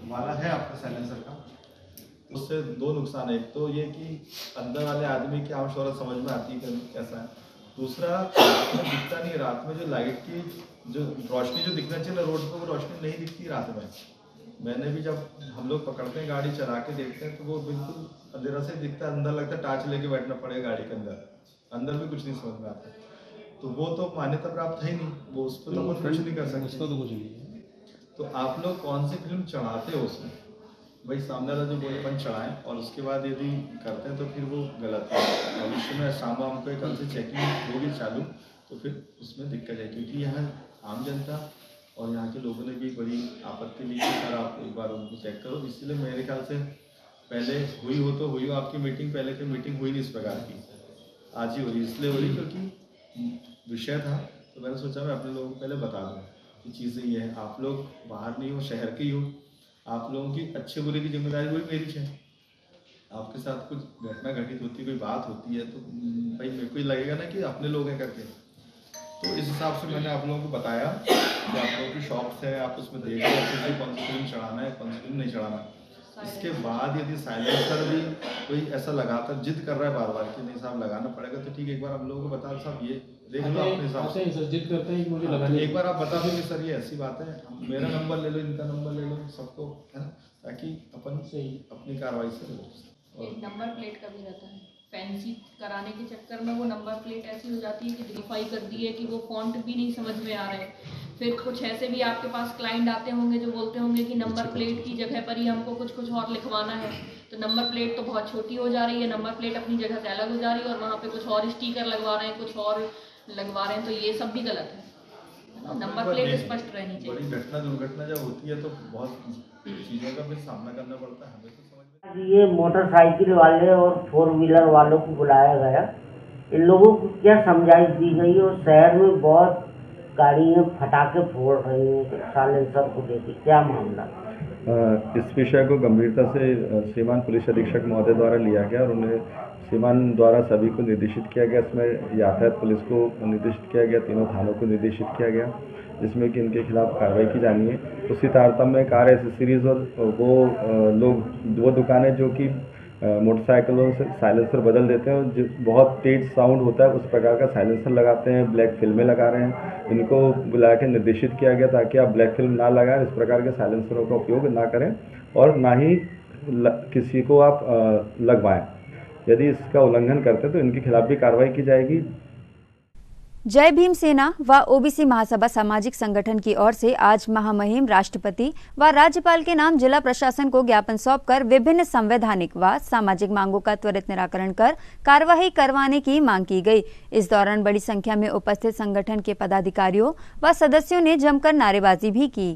Speaker 11: वाला है आपका साइलेंसर का, उससे 2 नुकसान है। एक तो ये कि अंदर वाले आदमी की आम शोहरत समझ में आती है कैसा है। दूसरा, दिखता नहीं रात में, जो लाइट की जो रोशनी जो दिखना चाहिए ना रोड पर, वो रोशनी नहीं दिखती रात में। मैंने भी जब हम लोग पकड़ते हैं गाड़ी चला के देखते हैं तो वो बिल्कुल अंधेरा से दिखता है, अंदर लगता है टार्च लेके बैठना पड़ेगा गाड़ी के अंदर भी कुछ नहीं समझ में आता। तो वो तो मान्यता प्राप्त है ही नहीं, वो उस पर तो कुछ नहीं कर सकते। उसको तो कुछ नहीं। तो आप लोग कौन सी फिल्म चढ़ाते हो उसमें, भाई सामने वाला जो बोले अपन चढ़ाएं और उसके बाद यदि करते हैं तो फिर वो गलत है। भविष्य में शाम को कल से चेकिंग होगी चालू, तो फिर उसमें दिक्कत है, क्योंकि यहाँ आम जनता और यहाँ के लोगों ने भी बड़ी आपत्ति ली कि सर आप एक बार उनको चेक करो। इसलिए मेरे ख्याल से पहले हुई हो आपकी मीटिंग, पहले की मीटिंग हुई नहीं इस प्रकार की, आज ही हो रही। इसलिए हो रही क्योंकि विषय था, तो मैंने सोचा मैं अपने लोगों को पहले बता दूँ कि चीज़ें ये है। आप लोग बाहर नहीं हो, शहर के ही हो, आप लोगों की अच्छे बुरे की जिम्मेदारी वही मेरी है। आपके साथ कुछ घटना घटित होती है, कोई बात होती है, तो भाई मेरे को ही लगेगा ना कि अपने लोग हैं करके। तो इस हिसाब से मैंने आप लोगों को बताया कि आप लोगों की शॉप्स है, आप उसमें देख लो कौन सी फिल्म चढ़ाना है, कौन सी फिल्म नहीं चढ़ाना। इसके बाद यदि साइलेंसर भी कोई ऐसा लगातार जिद कर रहा है बार बार कि नहीं साहब लगाना पड़ेगा, तो ठीक है, एक बार हम लोगों को बता साहब ये देख लो अपने हिसाब से। जिद करते हैं मुझे लगाने, एक बार आप बता दो कि सर ये ऐसी बात है, मेरा नंबर ले लो, इनका नंबर ले लो, सबको, है ना, ताकि अपन से अपनी कार्रवाई से
Speaker 12: एक नंबर प्लेट का भी रहता है, फैंसी कराने के चक्कर में वो नंबर प्लेट ऐसी हो जाती है कि डिफाई कर दी है कि वो फॉन्ट भी नहीं समझ में आ रहे। फिर कुछ ऐसे भी आपके पास क्लाइंट आते होंगे जो बोलते होंगे कि नंबर प्लेट की जगह पर ही हमको कुछ और लिखवाना है, तो नंबर प्लेट तो बहुत छोटी हो जा रही है, नंबर प्लेट अपनी जगह से अलग हो जा रही है और वहाँ पे कुछ और स्टिकर लगवा रहे हैं, कुछ और लगवा रहे हैं, तो ये सब भी गलत है। नंबर प्लेट स्पष्ट रहनी चाहिए।
Speaker 11: बड़ी घटना दुर्घटना जब होती है तो बहुत चीज़ों का भी सामना करना पड़ता है, हमें तो समझ में।
Speaker 13: ये मोटरसाइकिल वाले और 4 व्हीलर वालों को बुलाया गया, इन लोगों को क्या समझाइश दी गई और शहर में बहुत गाड़ियाँ फटाके फोड़ रही हैं साइलेंसर को लेकर, क्या मामला?
Speaker 11: इस विषय को गंभीरता से श्रीमान पुलिस अधीक्षक महोदय द्वारा लिया गया और उन्हें श्रीमान द्वारा सभी को निर्देशित किया गया। इसमें यातायात पुलिस को निर्देशित किया गया, तीनों थानों को निर्देशित किया गया, जिसमें कि इनके खिलाफ कार्रवाई की जानी है। उसी तारतम्य में कार एसेसरीज और वो दुकानें जो कि मोटरसाइकिलों से साइलेंसर बदल देते हैं, जो बहुत तेज साउंड होता है उस प्रकार का साइलेंसर लगाते हैं, ब्लैक फिल्में लगा रहे हैं, इनको बुला के निर्देशित किया गया ताकि आप ब्लैक फिल्म ना लगाएं, इस प्रकार के साइलेंसरों का उपयोग ना करें और ना ही किसी को आप लगवाएं। यदि इसका उल्लंघन करते हैं तो इनके खिलाफ भी कार्रवाई की जाएगी।
Speaker 2: जय भीम सेना व ओबीसी महासभा सामाजिक संगठन की ओर से आज महामहिम राष्ट्रपति व राज्यपाल के नाम जिला प्रशासन को ज्ञापन सौंपकर विभिन्न संवैधानिक व सामाजिक मांगों का त्वरित निराकरण कर कार्यवाही करवाने की मांग की गई। इस दौरान बड़ी संख्या में उपस्थित संगठन के पदाधिकारियों व सदस्यों ने जमकर नारेबाजी भी की।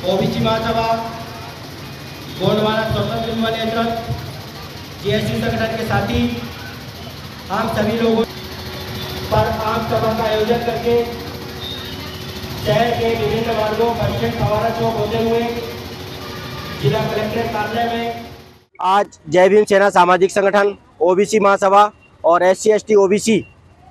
Speaker 14: ओबीसी महासभा अंतर्गत जीएसटी संगठन के साथी हम सभी लोगों पर आम सभा का आयोजन करके शहर के विभिन्न मार्गों बस स्टैंड फवारा चौक होते हुए जिला कलेक्टर कार्यालय में
Speaker 15: आज जय भीम सेना सामाजिक संगठन, ओबीसी महासभा और SC/ST OBC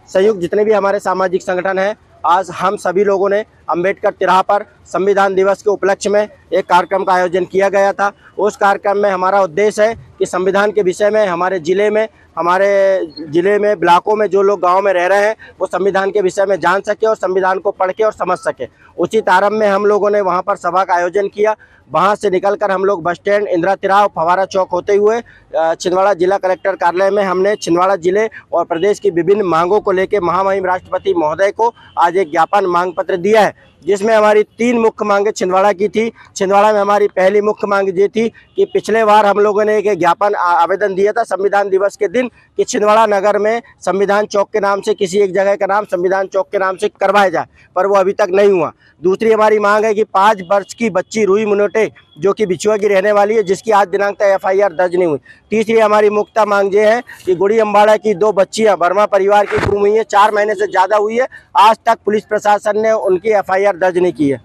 Speaker 15: संयुक्त जितने भी हमारे सामाजिक संगठन हैं, आज हम सभी लोगों ने अंबेडकर तिराहा पर संविधान दिवस के उपलक्ष्य में एक कार्यक्रम का आयोजन किया गया था। उस कार्यक्रम में हमारा उद्देश्य है कि संविधान के विषय में हमारे ज़िले में ब्लॉकों में जो लोग गांव में रह रहे हैं वो संविधान के विषय में जान सके और संविधान को पढ़ के और समझ सके। उचित आरंभ में हम लोगों ने वहां पर सभा का आयोजन किया। वहां से निकलकर हम लोग बस स्टैंड, इंदिरा तिराहा और फवारा चौक होते हुए छिंदवाड़ा जिला कलेक्टर कार्यालय में हमने छिंदवाड़ा जिले और प्रदेश की विभिन्न मांगों को लेकर महामहिम राष्ट्रपति महोदय को आज एक ज्ञापन मांग पत्र दिया है, जिसमें हमारी 3 मुख्य मांगें छिंदवाड़ा की थी। छिंदवाड़ा में हमारी पहली मुख्य मांग ये थी कि पिछले बार हम लोगों ने एक ज्ञापन आवेदन दिया था संविधान दिवस के दिन कि छिंदवाड़ा नगर में संविधान चौक के नाम से किसी एक जगह का नाम संविधान चौक के नाम से करवाया जाए, पर वो अभी तक नहीं हुआ। दूसरी हमारी मांग है कि 5 वर्ष की बच्ची रूही मुनोटे जो कि बिछुआ की रहने वाली है, जिसकी आज दिनांक तक FIR दर्ज नहीं हुई। तीसरी हमारी मुख्य मांग ये है कि गुड़ी अम्बाड़ा की 2 बच्चियां वर्मा परिवार की गुम हुई है, 4 महीने से ज़्यादा हुई है, आज तक पुलिस प्रशासन ने उनकी FIR दर्ज नहीं की है।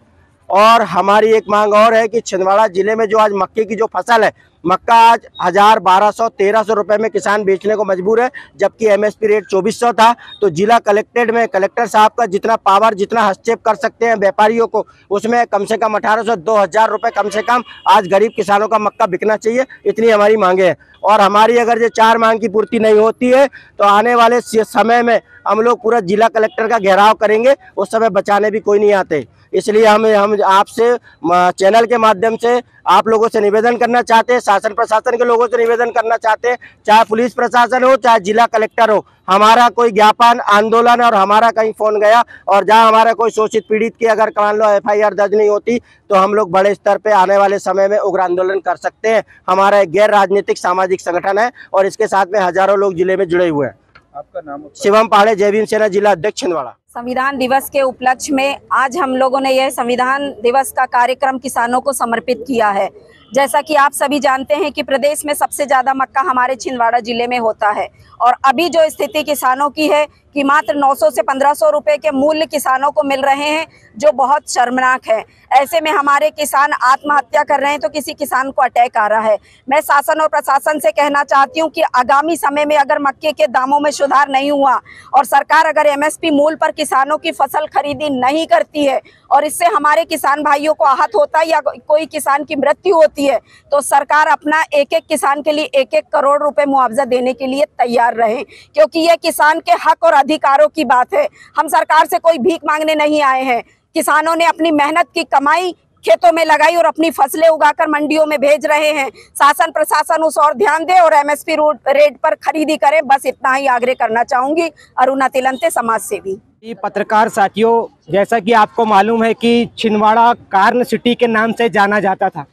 Speaker 15: और हमारी एक मांग और है कि छिंदवाड़ा जिले में जो आज मक्के की जो फसल है, मक्का आज 1000, 1200, 1300 रुपए में किसान बेचने को मजबूर है, जबकि MSP रेट 2400 था। तो जिला कलेक्ट्रेट में कलेक्टर साहब का जितना पावर, जितना हस्तक्षेप कर सकते हैं व्यापारियों को, उसमें कम से कम 1800, 2000 रुपये कम से कम आज गरीब किसानों का मक्का बिकना चाहिए। इतनी हमारी मांगे हैं। और हमारी अगर ये 4 मांग की पूर्ति नहीं होती है तो आने वाले समय में हम लोग पूरा जिला कलेक्टर का घेराव करेंगे, उस समय बचाने भी कोई नहीं आते। इसलिए हम आपसे चैनल के माध्यम से आप लोगों से निवेदन करना चाहते हैं, शासन प्रशासन के लोगों से निवेदन करना चाहते हैं, चाहे पुलिस प्रशासन हो चाहे जिला कलेक्टर हो, हमारा कोई ज्ञापन, आंदोलन और हमारा कहीं फोन गया और जहां हमारा कोई शोषित पीड़ित की अगर मान लो FIR दर्ज नहीं होती तो हम लोग बड़े स्तर पे आने वाले समय में उग्र आंदोलन कर सकते हैं। हमारा एक गैर राजनीतिक सामाजिक संगठन है और इसके साथ में हजारों लोग जिले में जुड़े हुए हैं।
Speaker 16: आपका नाम?
Speaker 15: शिवम पहाड़े, जय भीम सेना जिला अध्यक्ष छिंदवाड़ा।
Speaker 17: संविधान दिवस के उपलक्ष्य में आज हम लोगों ने यह संविधान दिवस का कार्यक्रम किसानों को समर्पित किया है। जैसा कि आप सभी जानते हैं कि प्रदेश में सबसे ज़्यादा मक्का हमारे छिंदवाड़ा जिले में होता है और अभी जो स्थिति किसानों की है कि मात्र 900 से 1500 रुपए के मूल्य किसानों को मिल रहे हैं, जो बहुत शर्मनाक है। ऐसे में हमारे किसान आत्महत्या कर रहे हैं तो किसी किसान को अटैक आ रहा है। मैं शासन और प्रशासन से कहना चाहती हूं कि आगामी समय में अगर मक्के के दामों में सुधार नहीं हुआ और सरकार अगर MSP मूल्य पर किसानों की फसल खरीदी नहीं करती है और इससे हमारे किसान भाइयों को आहत होता है या कोई किसान की मृत्यु होती है, तो सरकार अपना एक एक किसान के लिए 1-1 करोड़ रुपए मुआवजा देने के लिए तैयार रहे, क्योंकि ये किसान के हक और अधिकारों की बात है। हम सरकार से कोई भीख मांगने नहीं आए हैं। किसानों ने अपनी मेहनत की कमाई खेतों में लगाई और अपनी फसलें उगाकर मंडियों में भेज रहे हैं। शासन प्रशासन उस और ध्यान दे और MSP रेट पर खरीदी करे, बस इतना ही आग्रह करना चाहूंगी। अरुणा तिलंते, समाज सेवी।
Speaker 14: पत्रकार साथियों, जैसा कि आपको मालूम है कि छिंदवाड़ा कार्न सिटी के नाम से जाना जाता था।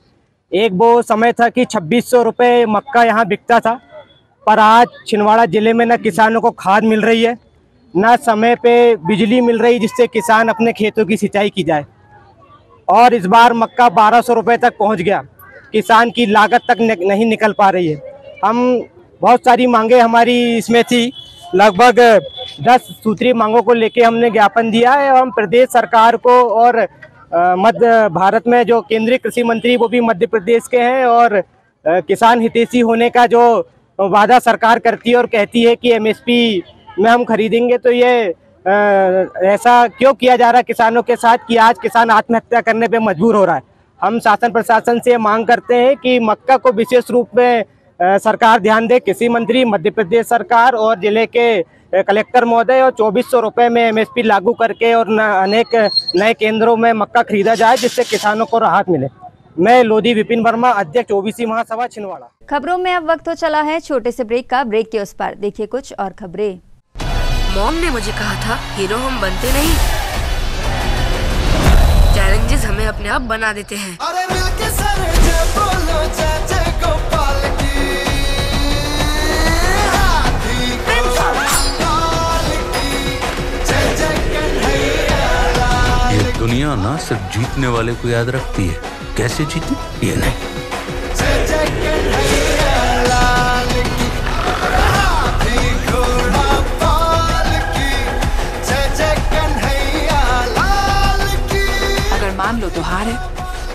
Speaker 14: एक वो समय था कि 2600 रुपये मक्का यहाँ बिकता था, पर आज छिंदवाड़ा जिले में न किसानों को खाद मिल रही है, न समय पे बिजली मिल रही जिससे किसान अपने खेतों की सिंचाई की जाए। और इस बार मक्का 1200 रुपये तक पहुँच गया, किसान की लागत तक नहीं निकल पा रही है। हम बहुत सारी मांगे हमारी इसमें थी, लगभग 10 सूत्री मांगों को लेके हमने ज्ञापन दिया है। हम प्रदेश सरकार को और मध्य भारत में जो केंद्रीय कृषि मंत्री वो भी मध्य प्रदेश के हैं और किसान हितैषी होने का जो वादा सरकार करती है और कहती है कि MSP में हम खरीदेंगे, तो ये ऐसा क्यों किया जा रहा है किसानों के साथ कि आज किसान आत्महत्या करने पे मजबूर हो रहा है। हम शासन प्रशासन से मांग करते हैं कि मक्का को विशेष रूप में सरकार ध्यान दे, कृषि मंत्री, मध्य प्रदेश सरकार और जिले के कलेक्टर महोदय, और 2400 रुपये में MSP लागू करके और अनेक नए केंद्रों में मक्का खरीदा जाए जिससे किसानों को राहत मिले। मैं लोधी विपिन वर्मा, अध्यक्ष OBC महासभा छिंदवाड़ा।
Speaker 2: खबरों में अब वक्त हो चला है छोटे से ब्रेक का। ब्रेक के उस पार देखिए कुछ और खबरें।
Speaker 18: मॉम ने मुझे कहा था हीरो हम बनते नहीं, चैलेंजेस हमें अपने आप बना देते हैं। अरे मिलके सर जे बोलो चाचा गोपाल की, हाथी को लाल की, जय जय कन्हैया।
Speaker 19: ये दुनिया ना सिर्फ जीतने वाले को याद रखती है, कैसे जीते ये नहीं। जय जय कन्हैया।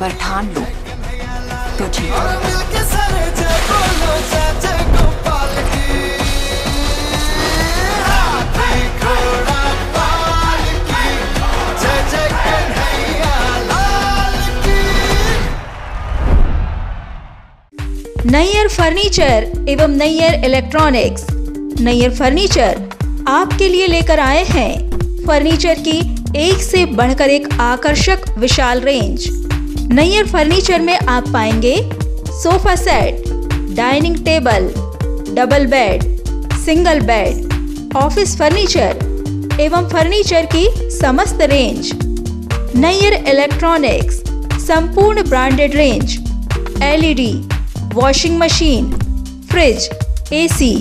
Speaker 1: पर ठान लो तो जीतो।
Speaker 16: नैयर फर्नीचर एवं नैयर इलेक्ट्रॉनिक्स। नैयर फर्नीचर आपके लिए लेकर आए हैं फर्नीचर की एक से बढ़कर एक आकर्षक विशाल रेंज। नैयर फर्नीचर में आप पाएंगे sofa set, dining table, double bed, single bed, office furniture एवं फर्नीचर की समस्त रेंज। नैयर इलेक्ट्रॉनिक्स संपूर्ण branded range, LED, washing machine, fridge, AC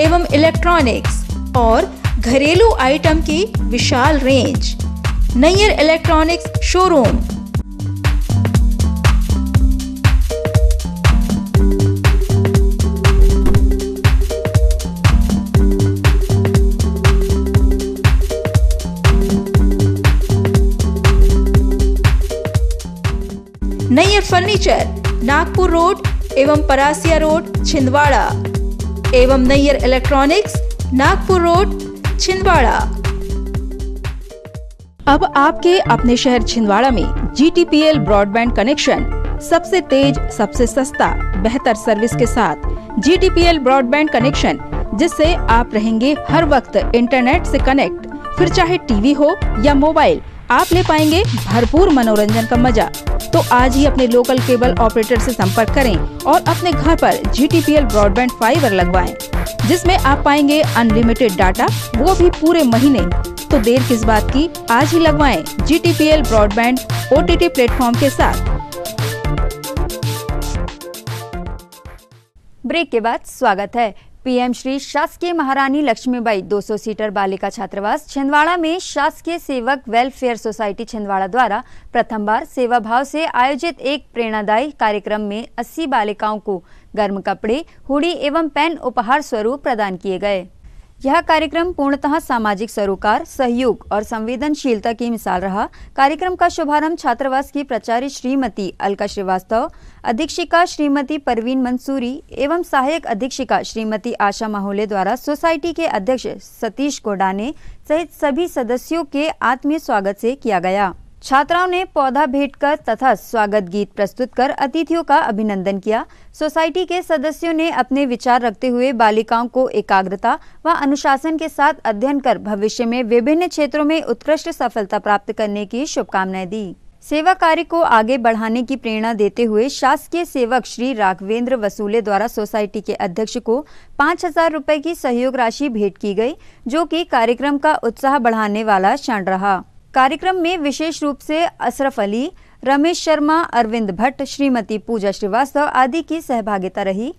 Speaker 16: एवं इलेक्ट्रॉनिक्स और घरेलू आइटम की विशाल range. Nayyar electronics showroom. Nayyar furniture Nagpur road एवं परासिया रोड छिंदवाड़ा एवं नैयर इलेक्ट्रॉनिक्स नागपुर रोड छिंदवाड़ा। अब आपके अपने शहर छिंदवाड़ा में GTPL ब्रॉडबैंड कनेक्शन सबसे तेज, सबसे सस्ता, बेहतर सर्विस के साथ GTPL ब्रॉडबैंड कनेक्शन, जिससे आप रहेंगे हर वक्त इंटरनेट से कनेक्ट। फिर चाहे टीवी हो या मोबाइल, आप ले पाएंगे भरपूर मनोरंजन का मजा। तो आज ही अपने लोकल केबल ऑपरेटर से संपर्क करें और अपने घर पर GTPL ब्रॉडबैंड फाइबर लगवाएं, जिसमें आप पाएंगे अनलिमिटेड डाटा, वो भी पूरे महीने। तो देर किस बात की, आज ही लगवाएं GTPL ब्रॉडबैंड OTT प्लेटफॉर्म के साथ।
Speaker 2: ब्रेक के बाद स्वागत है। PM श्री शासकीय महारानी लक्ष्मीबाई 200 सीटर बालिका छात्रावास छिंदवाड़ा में शासकीय सेवक वेलफेयर सोसाइटी छिंदवाड़ा द्वारा प्रथम बार सेवा भाव से आयोजित एक प्रेरणादायी कार्यक्रम में 80 बालिकाओं को गर्म कपड़े, हुडी एवं पेन उपहार स्वरूप प्रदान किए गए। यह कार्यक्रम पूर्णतः सामाजिक सरोकार, सहयोग और संवेदनशीलता की मिसाल रहा। कार्यक्रम का शुभारंभ छात्रावास की प्राचार्य श्रीमती अलका श्रीवास्तव, अधीक्षिका श्रीमती परवीन मंसूरी एवं सहायक अधीक्षिका श्रीमती आशा माहौले द्वारा सोसाइटी के अध्यक्ष सतीश कोडाने सहित सभी सदस्यों के आत्मीय स्वागत से किया गया। छात्राओं ने पौधा भेंट कर तथा स्वागत गीत प्रस्तुत कर अतिथियों का अभिनंदन किया। सोसाइटी के सदस्यों ने अपने विचार रखते हुए बालिकाओं को एकाग्रता व अनुशासन के साथ अध्ययन कर भविष्य में विभिन्न क्षेत्रों में उत्कृष्ट सफलता प्राप्त करने की शुभकामनाएं दी। सेवा कार्य को आगे बढ़ाने की प्रेरणा देते हुए शासकीय सेवक श्री राघवेंद्र वसूले द्वारा सोसाइटी के अध्यक्ष को 5000 रुपए की सहयोग राशि भेंट की गई, जो कि कार्यक्रम का उत्साह बढ़ाने वाला क्षण रहा। कार्यक्रम में विशेष रूप से अशरफ अली, रमेश शर्मा, अरविंद भट्ट, श्रीमती पूजा श्रीवास्तव आदि की सहभागिता रही।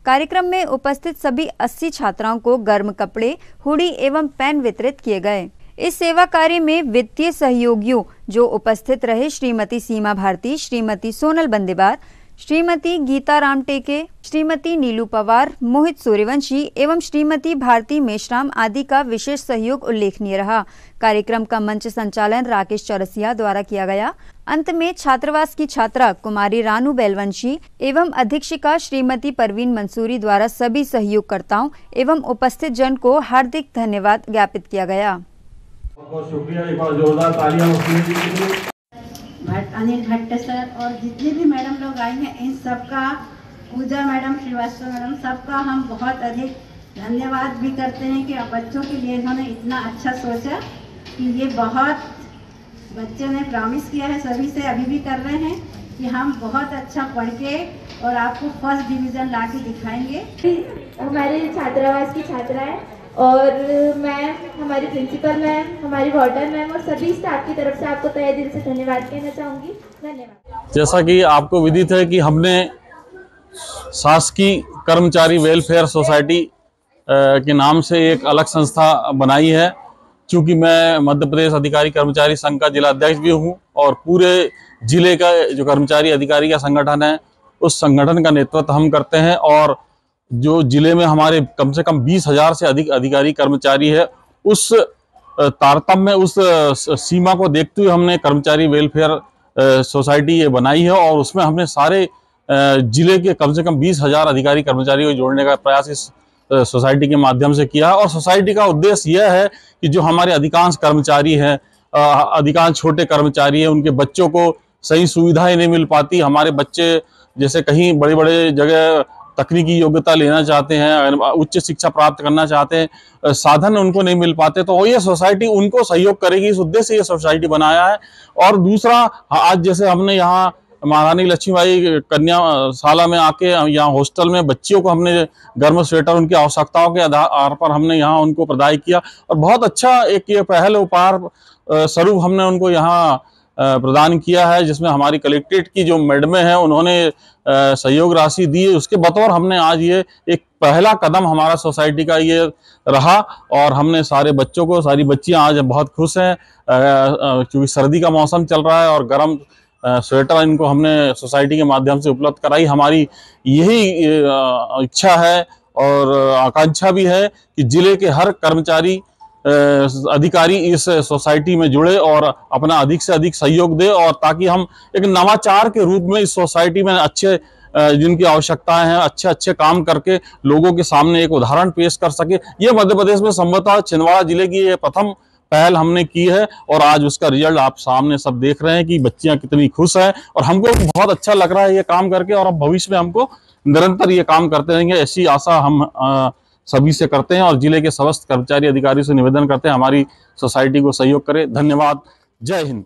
Speaker 2: कार्यक्रम में उपस्थित सभी 80 छात्राओं को गर्म कपड़े, हुडी एवं पेन वितरित किए गए। इस सेवा कार्य में वित्तीय सहयोगियों जो उपस्थित रहे श्रीमती सीमा भारती, श्रीमती सोनल बंदेबार, श्रीमती गीता रामटेके, श्रीमती नीलू पवार, मोहित सूर्यवंशी एवं श्रीमती भारती मेश्राम आदि का विशेष सहयोग उल्लेखनीय रहा। कार्यक्रम का मंच संचालन राकेश चौरसिया द्वारा किया गया। अंत में छात्रावास की छात्रा कुमारी रानू बेलवंशी एवं अधीक्षिका श्रीमती परवीन मंसूरी द्वारा सभी सहयोगकर्ताओं एवं उपस्थित जन को हार्दिक धन्यवाद ज्ञापित किया गया।
Speaker 20: बहुत शुक्रिया, एक बार जोरदार तालियां
Speaker 21: अनिल भट्ट सर और जितने भी मैडम लोग आए हैं, इन सबका, पूजा मैडम, श्रीवास्तव मैडम, सबका हम बहुत अधिक धन्यवाद भी करते हैं कि बच्चों के लिए इन्होंने इतना अच्छा सोचा कि ये बहुत बच्चों ने प्रॉमिस किया है, सभी से अभी भी कर रहे हैं कि हम बहुत अच्छा पढ़ के और आपको फर्स्ट डिवीज़न ला के दिखाएंगे।
Speaker 22: हमारे छात्रावास की छात्रा है और मैं हमारी प्रिंसिपल मैम, हमारी वार्डन मैम और सभी स्टाफ की तरफ से आपको तहे दिल से धन्यवाद कहना चाहूँगी। धन्यवाद।
Speaker 23: जैसा कि आपको विदित है कि हमने शासकीय कर्मचारी वेलफेयर सोसाइटी के नाम से एक अलग संस्था बनाई है। क्योंकि मैं मध्य प्रदेश अधिकारी कर्मचारी संघ का जिला अध्यक्ष भी हूँ और पूरे जिले का जो कर्मचारी अधिकारी का संगठन है, उस संगठन का नेतृत्व हम करते हैं। और जो जिले में हमारे कम से कम 20,000 से अधिक अधिकारी कर्मचारी है, उस तारतम्य, उस सीमा को देखते हुए हमने कर्मचारी वेलफेयर सोसाइटी ये बनाई है और उसमें हमने सारे जिले के कम से कम 20,000 अधिकारी कर्मचारियों को जोड़ने का प्रयास इस सोसाइटी के माध्यम से किया है। और सोसाइटी का उद्देश्य यह है कि जो हमारे अधिकांश कर्मचारी हैं, अधिकांश छोटे कर्मचारी हैं, उनके बच्चों को सही सुविधाएं नहीं मिल पाती। हमारे बच्चे जैसे कहीं बड़े बड़े जगह तकनीकी योग्यता लेना चाहते हैं, उच्च शिक्षा प्राप्त करना चाहते हैं, साधन उनको नहीं मिल पाते, तो ये सोसाइटी उनको सहयोग करेगी, इस उद्देश्य से ये सोसाइटी बनाया है। और दूसरा, आज जैसे हमने यहाँ महारानी लक्ष्मीबाई कन्याशाला में आके यहाँ हॉस्टल में बच्चियों को हमने गर्म स्वेटर उनकी आवश्यकताओं के आधार पर हमने यहाँ उनको प्रदान किया और बहुत अच्छा एक ये पहल उपहार स्वरूप हमने उनको यहाँ प्रदान किया है, जिसमें हमारी कलेक्ट्रेट की जो मैडमें हैं उन्होंने सहयोग राशि दी। उसके बतौर हमने आज ये एक पहला कदम हमारा सोसाइटी का ये रहा और हमने सारे बच्चों को, सारी बच्चियां आज बहुत खुश हैं क्योंकि सर्दी का मौसम चल रहा है और गर्म स्वेटर इनको हमने सोसाइटी के माध्यम से उपलब्ध कराई। हमारी यही इच्छा है और आकांक्षा भी है कि जिले के हर कर्मचारी अधिकारी इस सोसाइटी में जुड़े और अपना अधिक से अधिक सहयोग दे और ताकि हम एक नवाचार के रूप में इस सोसाइटी में अच्छे जिनकी आवश्यकताएं हैं अच्छे अच्छे काम करके लोगों के सामने एक उदाहरण पेश कर सके। ये मध्य प्रदेश में संभवतः छिंदवाड़ा जिले की ये प्रथम पहल हमने की है और आज उसका रिजल्ट आप सामने सब देख रहे हैं कि बच्चियां कितनी खुश हैं और हमको बहुत अच्छा लग रहा है ये काम करके और अब भविष्य में हमको निरंतर ये काम करते रहेंगे, ऐसी आशा हम सभी से करते हैं और जिले के समस्त कर्मचारी अधिकारी से निवेदन करते हैं हमारी सोसाइटी को सहयोग करें। धन्यवाद। जय हिंद।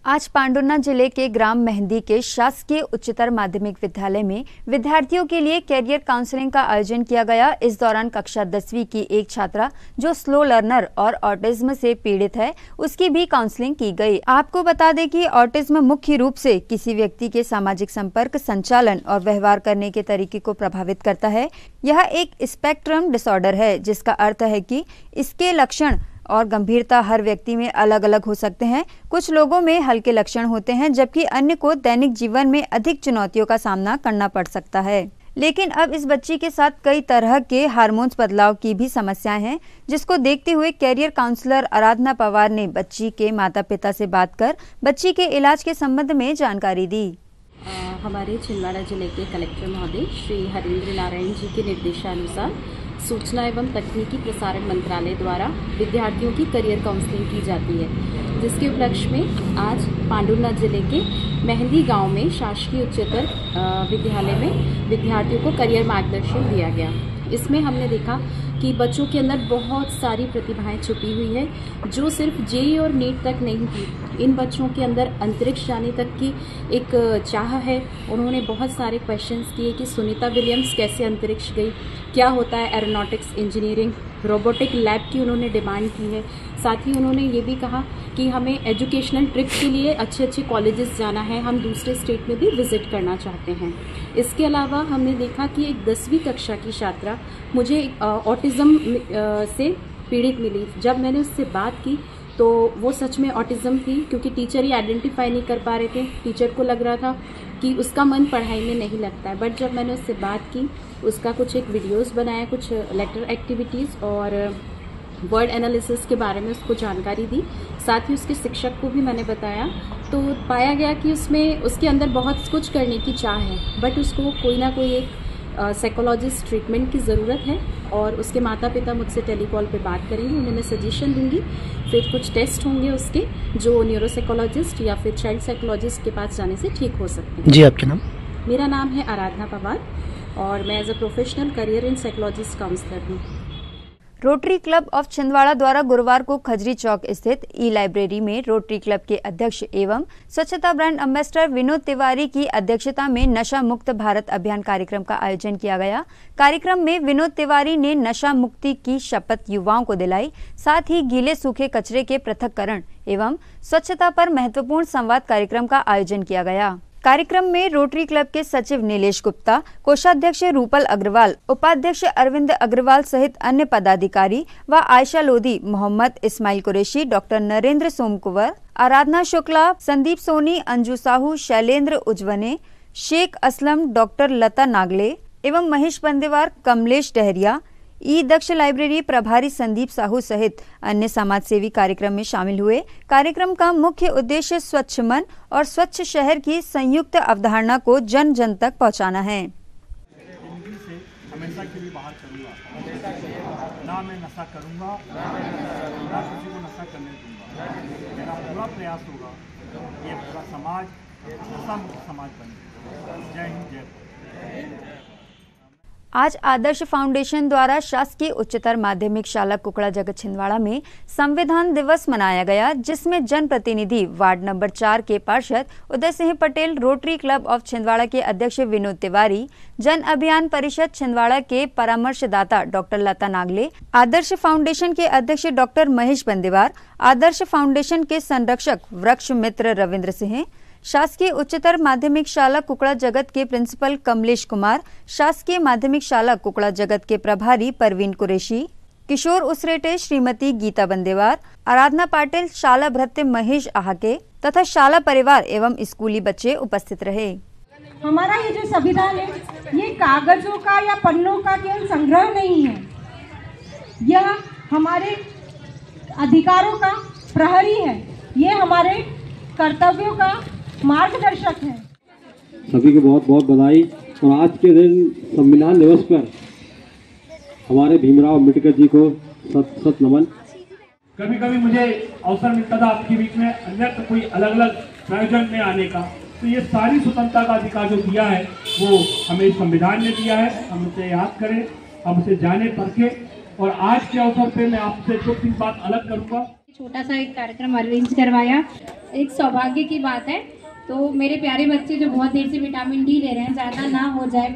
Speaker 2: आज पांडुर्ना जिले के ग्राम मेहंदी के शासकीय उच्चतर माध्यमिक विद्यालय में विद्यार्थियों के लिए कैरियर काउंसलिंग का आयोजन किया गया। इस दौरान कक्षा 10वीं की एक छात्रा जो स्लो लर्नर और ऑटिज्म से पीड़ित है उसकी भी काउंसलिंग की गई। आपको बता दें कि ऑटिज्म मुख्य रूप से किसी व्यक्ति के सामाजिक संपर्क, संचालन और व्यवहार करने के तरीके को प्रभावित करता है। यह एक स्पेक्ट्रम डिसऑर्डर है जिसका अर्थ है कि इसके लक्षण और गंभीरता हर व्यक्ति में अलग अलग हो सकते हैं। कुछ लोगों में हल्के लक्षण होते हैं जबकि अन्य को दैनिक जीवन में अधिक चुनौतियों का सामना करना पड़ सकता है। लेकिन अब इस बच्ची के साथ कई तरह के हार्मोन्स बदलाव की भी समस्याएं हैं, जिसको देखते हुए कैरियर काउंसलर आराधना पवार ने बच्ची के माता पिता से बात कर बच्ची के इलाज के संबंध में जानकारी दी।
Speaker 4: हमारे छिंदवाड़ा जिले के कलेक्टर महोदय श्री हरेंद्र नारायण जी के निर्देशानुसार सूचना एवं तकनीकी प्रसारण मंत्रालय द्वारा विद्यार्थियों की करियर काउंसलिंग की जाती है, जिसके उपलक्ष्य में आज पांडुर्ना जिले के मेहंदी गांव में शासकीय उच्चतर विद्यालय में विद्यार्थियों को करियर मार्गदर्शन दिया गया। इसमें हमने देखा कि बच्चों के अंदर बहुत सारी प्रतिभाएं छुपी हुई है जो सिर्फ जेईई और नीट तक नहीं थी। इन बच्चों के अंदर अंतरिक्ष जाने तक की एक चाह है। उन्होंने बहुत सारे क्वेश्चंस किए कि सुनीता विलियम्स कैसे अंतरिक्ष गई, क्या होता है एरोनॉटिक्स इंजीनियरिंग, रोबोटिक लैब की उन्होंने डिमांड की है। साथ ही उन्होंने ये भी कहा कि हमें एजुकेशनल ट्रिप के लिए अच्छे अच्छे कॉलेजेस जाना है, हम दूसरे स्टेट में भी विजिट करना चाहते हैं। इसके अलावा हमने देखा कि एक 10वीं कक्षा की छात्रा मुझे ऑटिज्म से पीड़ित मिली। जब मैंने उससे बात की तो वो सच में ऑटिज्म थी, क्योंकि टीचर ही आइडेंटिफाई नहीं कर पा रहे थे। टीचर को लग रहा था कि उसका मन पढ़ाई में नहीं लगता है, बट जब मैंने उससे बात की, उसका कुछ एक वीडियोस बनाया, कुछ लेटर एक्टिविटीज़ और वर्ड एनालिसिस के बारे में उसको जानकारी दी। साथ ही उसके शिक्षक को भी मैंने बताया, तो पाया गया कि उसमें उसके अंदर बहुत कुछ करने की चाह है, बट उसको कोई ना कोई एक साइकोलॉजिस्ट ट्रीटमेंट की ज़रूरत है। और उसके माता पिता मुझसे टेलीकॉल पे बात करेंगे, उन्हें मैं सजेशन दूंगी। फिर कुछ टेस्ट होंगे उसके जो न्यूरोसाइकोलॉजिस्ट या फिर चाइल्ड साइकोलॉजिस्ट के पास जाने से ठीक हो सकते हैं।
Speaker 5: जी, आपका नाम?
Speaker 4: मेरा नाम है आराधना पवार और मैं as a professional career in psychologist counsellor हूँ।
Speaker 2: रोटरी क्लब ऑफ छिंदवाड़ा द्वारा गुरुवार को खजरी चौक स्थित ई लाइब्रेरी में रोटरी क्लब के अध्यक्ष एवं स्वच्छता ब्रांड एम्बेसडर विनोद तिवारी की अध्यक्षता में नशा मुक्त भारत अभियान कार्यक्रम का आयोजन किया गया। कार्यक्रम में विनोद तिवारी ने नशा मुक्ति की शपथ युवाओं को दिलाई। साथ ही गीले सूखे कचरे के पृथक्करण एवं स्वच्छता पर महत्वपूर्ण संवाद कार्यक्रम का आयोजन किया गया। कार्यक्रम में रोटरी क्लब के सचिव नीलेश गुप्ता, कोषाध्यक्ष रूपल अग्रवाल, उपाध्यक्ष अरविंद अग्रवाल सहित अन्य पदाधिकारी व आयशा लोधी, मोहम्मद इस्माइल कुरैशी, डॉक्टर नरेंद्र सोमकुंवर, आराधना शुक्ला, संदीप सोनी, अंजू साहू, शैलेंद्र उज्जवने, शेख असलम, डॉक्टर लता नागले एवं महेश बंदेवार, कमलेश डहरिया, ई दक्ष लाइब्रेरी प्रभारी संदीप साहू सहित अन्य समाजसेवी कार्यक्रम में शामिल हुए। कार्यक्रम का मुख्य उद्देश्य स्वच्छ मन और स्वच्छ शहर की संयुक्त अवधारणा को जन जन तक पहुंचाना है।
Speaker 3: हमेशा के लिए बाहर करूँगा, ना मैं नशा करूँगा, ना किसी को नशा करने दूँगा। मेरा पूरा प्रयास होगा ये पूरा समाज नशा मुक्त समाज बने। जय हिंद, जय भारत।
Speaker 2: आज आदर्श फाउंडेशन द्वारा शासकीय उच्चतर माध्यमिक शाला कुकड़ा जगत छिंदवाड़ा में संविधान दिवस मनाया गया, जिसमें जनप्रतिनिधि वार्ड नंबर 4 के पार्षद Uday Singh Patel, rotary club of Chhindwara के अध्यक्ष विनोद तिवारी, जन अभियान परिषद छिंदवाड़ा के परामर्शदाता डॉक्टर लता नागले, आदर्श फाउंडेशन के अध्यक्ष डॉक्टर महेश बंदेवार, आदर्श फाउंडेशन के संरक्षक वृक्ष मित्र रविंद्र सिंह, शासकीय उच्चतर माध्यमिक शाला कुकड़ा जगत के प्रिंसिपल कमलेश कुमार, शासकीय माध्यमिक शाला कुकड़ा जगत के प्रभारी परवीन कुरैशी, किशोर उसरेटे श्रीमती गीता बंदेवार, आराधना पाटिल, शाला भृत्य महेश आहाके तथा शाला परिवार एवं स्कूली बच्चे उपस्थित रहे।
Speaker 5: हमारा ये जो संविधान है ये कागजों का या पन्नों का केवल संग्रह नहीं है, यह हमारे अधिकारों का प्रहरी है, ये हमारे कर्तव्यों का मार्गदर्शक है।
Speaker 20: सभी को बहुत बहुत बधाई। और आज के दिन संविधान दिवस पर हमारे भीमराव अम्बेडकर जी को सत सत नमन।
Speaker 3: कभी कभी मुझे अवसर मिलता था आपके बीच में अन्यत्र कोई अलग अलग प्रयोजन में आने का, तो ये सारी स्वतंत्रता का अधिकार जो दिया है वो हमें संविधान ने दिया है। हम उसे याद करें, हम उसे जाने परखे। और आज के अवसर पे मैं आपसे 2-3 बात अलग करूँगा।
Speaker 6: छोटा सा एक कार्यक्रम अरेंज करवाया, एक सौभाग्य की बात है। तो मेरे प्यारे बच्चे जो बहुत देर से विटामिन डी ले रहे हैं, ज़्यादा ना हो जाए,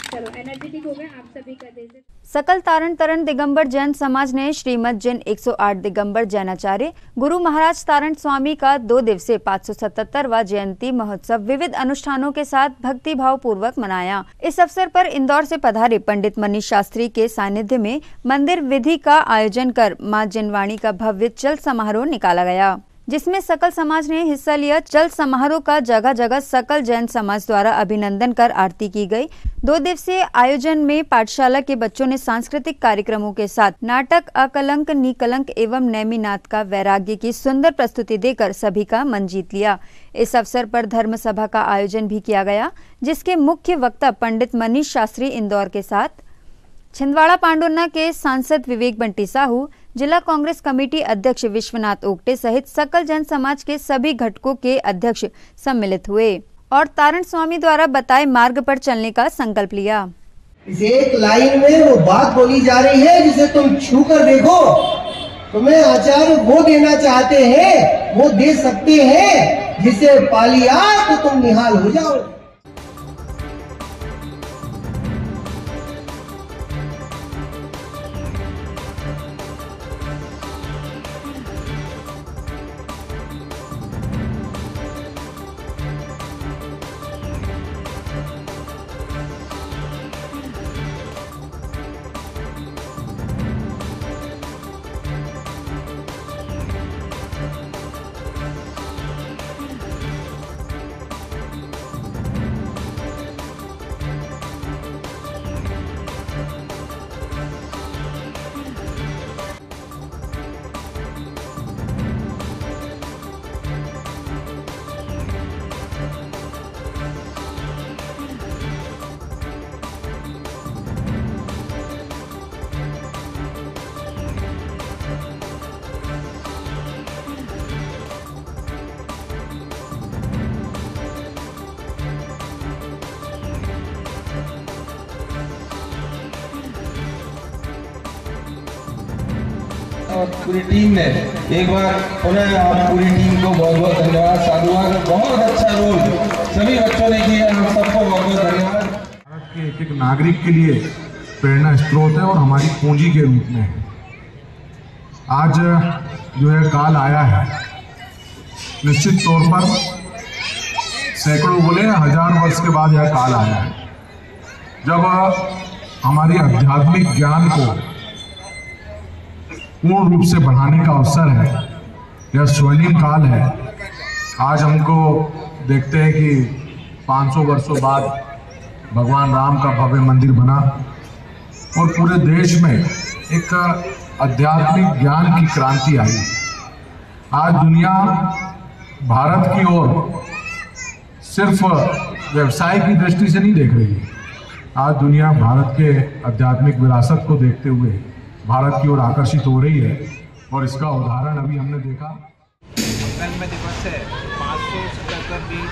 Speaker 6: चलो एनर्जेटिक हो गए आप सभी का जैसे।
Speaker 2: सकल तारण तरण दिगंबर जैन समाज ने श्रीमद जैन 108 दिगंबर जैनाचार्य गुरु महाराज तारण स्वामी का 2 दिवसीय 577वां जयंती महोत्सव विविध अनुष्ठानों के साथ भक्ति भाव पूर्वक मनाया। इस अवसर पर इंदौर से पधारे पंडित मनीष शास्त्री के सानिध्य में मंदिर विधि का आयोजन कर मां जिनवाणी का भव्य चल समारोह निकाला गया, जिसमें सकल समाज ने हिस्सा लिया। चल समारोह का जगह जगह सकल जैन समाज द्वारा अभिनंदन कर आरती की गई। 2 दिवसीय आयोजन में पाठशाला के बच्चों ने सांस्कृतिक कार्यक्रमों के साथ नाटक अकलंक निकलंक एवं नैमिनाथ का वैराग्य की सुंदर प्रस्तुति देकर सभी का मन जीत लिया। इस अवसर पर धर्म सभा का आयोजन भी किया गया, जिसके मुख्य वक्ता पंडित मनीष शास्त्री इंदौर के साथ छिंदवाड़ा पांडुर्ना के सांसद विवेक बंटी साहू, जिला कांग्रेस कमेटी अध्यक्ष विश्वनाथ ओगटे सहित सकल जन समाज के सभी घटकों के अध्यक्ष सम्मिलित हुए और तारण स्वामी द्वारा बताए मार्ग पर चलने का संकल्प लिया।
Speaker 8: इस एक लाइन में वो बात बोली जा रही है जिसे तुम छू कर देखो, तुम्हें आचार्य वो देना चाहते हैं, वो दे सकते हैं, जिसे पा लिया तो तुम निहाल हो जाओ।
Speaker 24: और पूरी टीम ने, एक बार पुनः आप पूरी टीम को बहुत बहुत धन्यवाद, साधुवाद। बहुत अच्छा रोल सभी बच्चों ने किया, हम सबको बहुत बहुत धन्यवाद।
Speaker 3: भारत के एक नागरिक के लिए प्रेरणा स्रोत है और हमारी पूंजी के रूप में आज जो है काल आया है। निश्चित तौर पर सैकड़ों बोले 1000 वर्ष के बाद यह काल आया है, जब हमारी आध्यात्मिक ज्ञान को पूर्ण रूप से बढ़ाने का अवसर है। यह स्वर्णिम काल है। आज हमको देखते हैं कि 500 वर्षों बाद भगवान राम का भव्य मंदिर बना और पूरे देश में एक आध्यात्मिक ज्ञान की क्रांति आई। आज दुनिया भारत की ओर सिर्फ व्यवसाय की दृष्टि से नहीं देख रही है। आज दुनिया भारत के आध्यात्मिक विरासत को देखते हुए भारत की ओर आकर्षित हो रही है और इसका उदाहरण अभी हमने देखा।
Speaker 7: मंगल में दिवस है 577वीं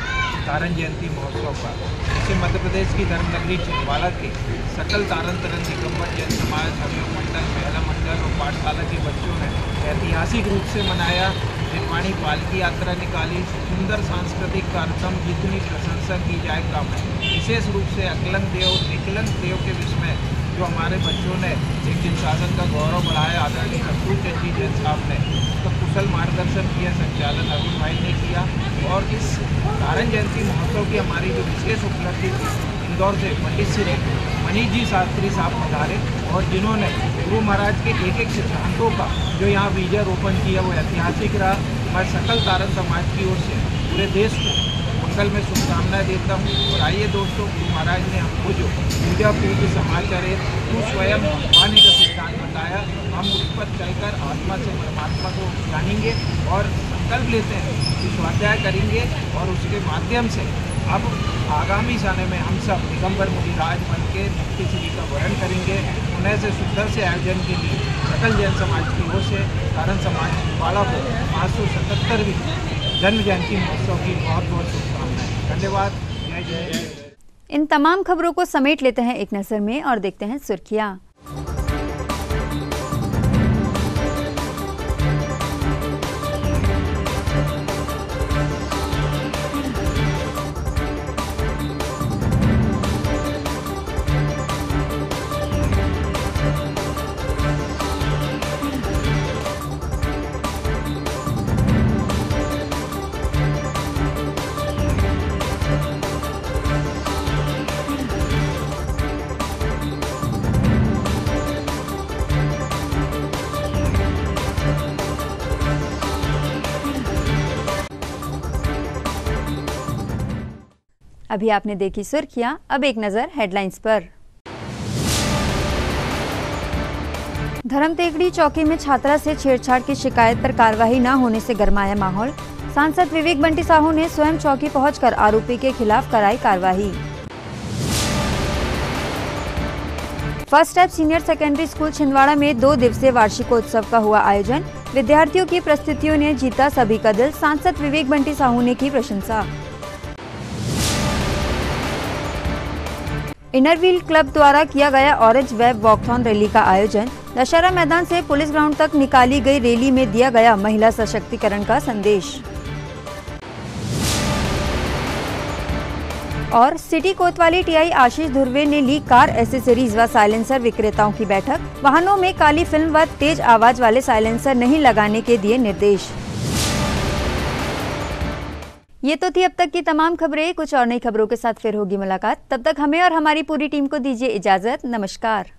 Speaker 7: तारण जयंती महोत्सव का, जिसे मध्य प्रदेश की धर्मनगरी छिंदवाड़ा के सकल तारण तरन दिगंबर जैन समाज, हरिओम मंडल, महिला मंडल और पाठशाला के बच्चों ने ऐतिहासिक रूप से मनाया। निर्वाणी पालकी यात्रा निकाली, सुंदर सांस्कृतिक कार्यक्रम जितनी प्रशंसा की जाए कम है। विशेष रूप से अकलंक देव और निकलंक देव के विषय जो हमारे बच्चों ने एक दिन शासन का गौरव बढ़ाया, आदरणीय कपूर चंद जी जैन साहब ने उसका कुशल मार्गदर्शन किया, संचालन अरुण भाई ने किया। और इस तारण जयंती महोत्सव की हमारी जो विशेष उपलब्धि थी, इंदौर से पंडित श्री मनीष जी शास्त्री साहब पधारे और जिन्होंने गुरु महाराज के एक एक सिद्धांतों का जो यहाँ बीजारोपण किया वो ऐतिहासिक रहा। मैं सकल तारण समाज की ओर से पूरे देश को मंगल में शुभकामनाएं देता हूँ। और आइए दोस्तों, गुरु महाराज ने हमको जो पूजा पूज्य समाचार है तो स्वयं माने का सिद्धांत बताया, हम उस पर चलकर आत्मा से परमात्मा को जानेंगे और संकल्प लेते हैं कि स्वाध्याय करेंगे और उसके माध्यम से अब आगामी समय में हम सब दिगंबर मुनिराज बन के मुक्ति श्री का वर्ण करेंगे। उन्हें से सुंदर से आयोजन के लिए सकल जैन समाज की ओर से तारण समाज छिंदवाड़ा को 577वीं जन्म जयंती महोत्सव की बहुत बहुत शुभकामनाएं। धन्यवाद। जय जय।
Speaker 2: इन तमाम खबरों को समेट लेते हैं एक नज़र में और देखते हैं सुर्खियां। अभी आपने देखी सुर्खियां, अब एक नजर हेडलाइंस पर। धर्मतेगड़ी चौकी में छात्रा से छेड़छाड़ की शिकायत पर कार्रवाई न होने से गरमाया माहौल। सांसद विवेक बंटी साहू ने स्वयं चौकी पहुंचकर आरोपी के खिलाफ कराई कार्रवाई। First step senior secondary school Chhindwara में 2 दिवसीय वार्षिकोत्सव का हुआ आयोजन। विद्यार्थियों की प्रस्तुतियों ने जीता सभी का दिल, सांसद विवेक बंटी साहू ने की प्रशंसा। इनर व्हील क्लब द्वारा किया गया ऑरेंज वेब वॉकथॉन रैली का आयोजन। दशहरा मैदान से पुलिस ग्राउंड तक निकाली गई रैली में दिया गया महिला सशक्तिकरण का संदेश। और सिटी कोतवाली टीआई आशीष धुर्वे ने ली कार एसेसरीज व साइलेंसर विक्रेताओं की बैठक। वाहनों में काली फिल्म व तेज आवाज वाले साइलेंसर नहीं लगाने के दिए निर्देश। ये तो थी अब तक की तमाम खबरें। कुछ और नई खबरों के साथ फिर होगी मुलाकात। तब तक हमें और हमारी पूरी टीम को दीजिए इजाजत। नमस्कार।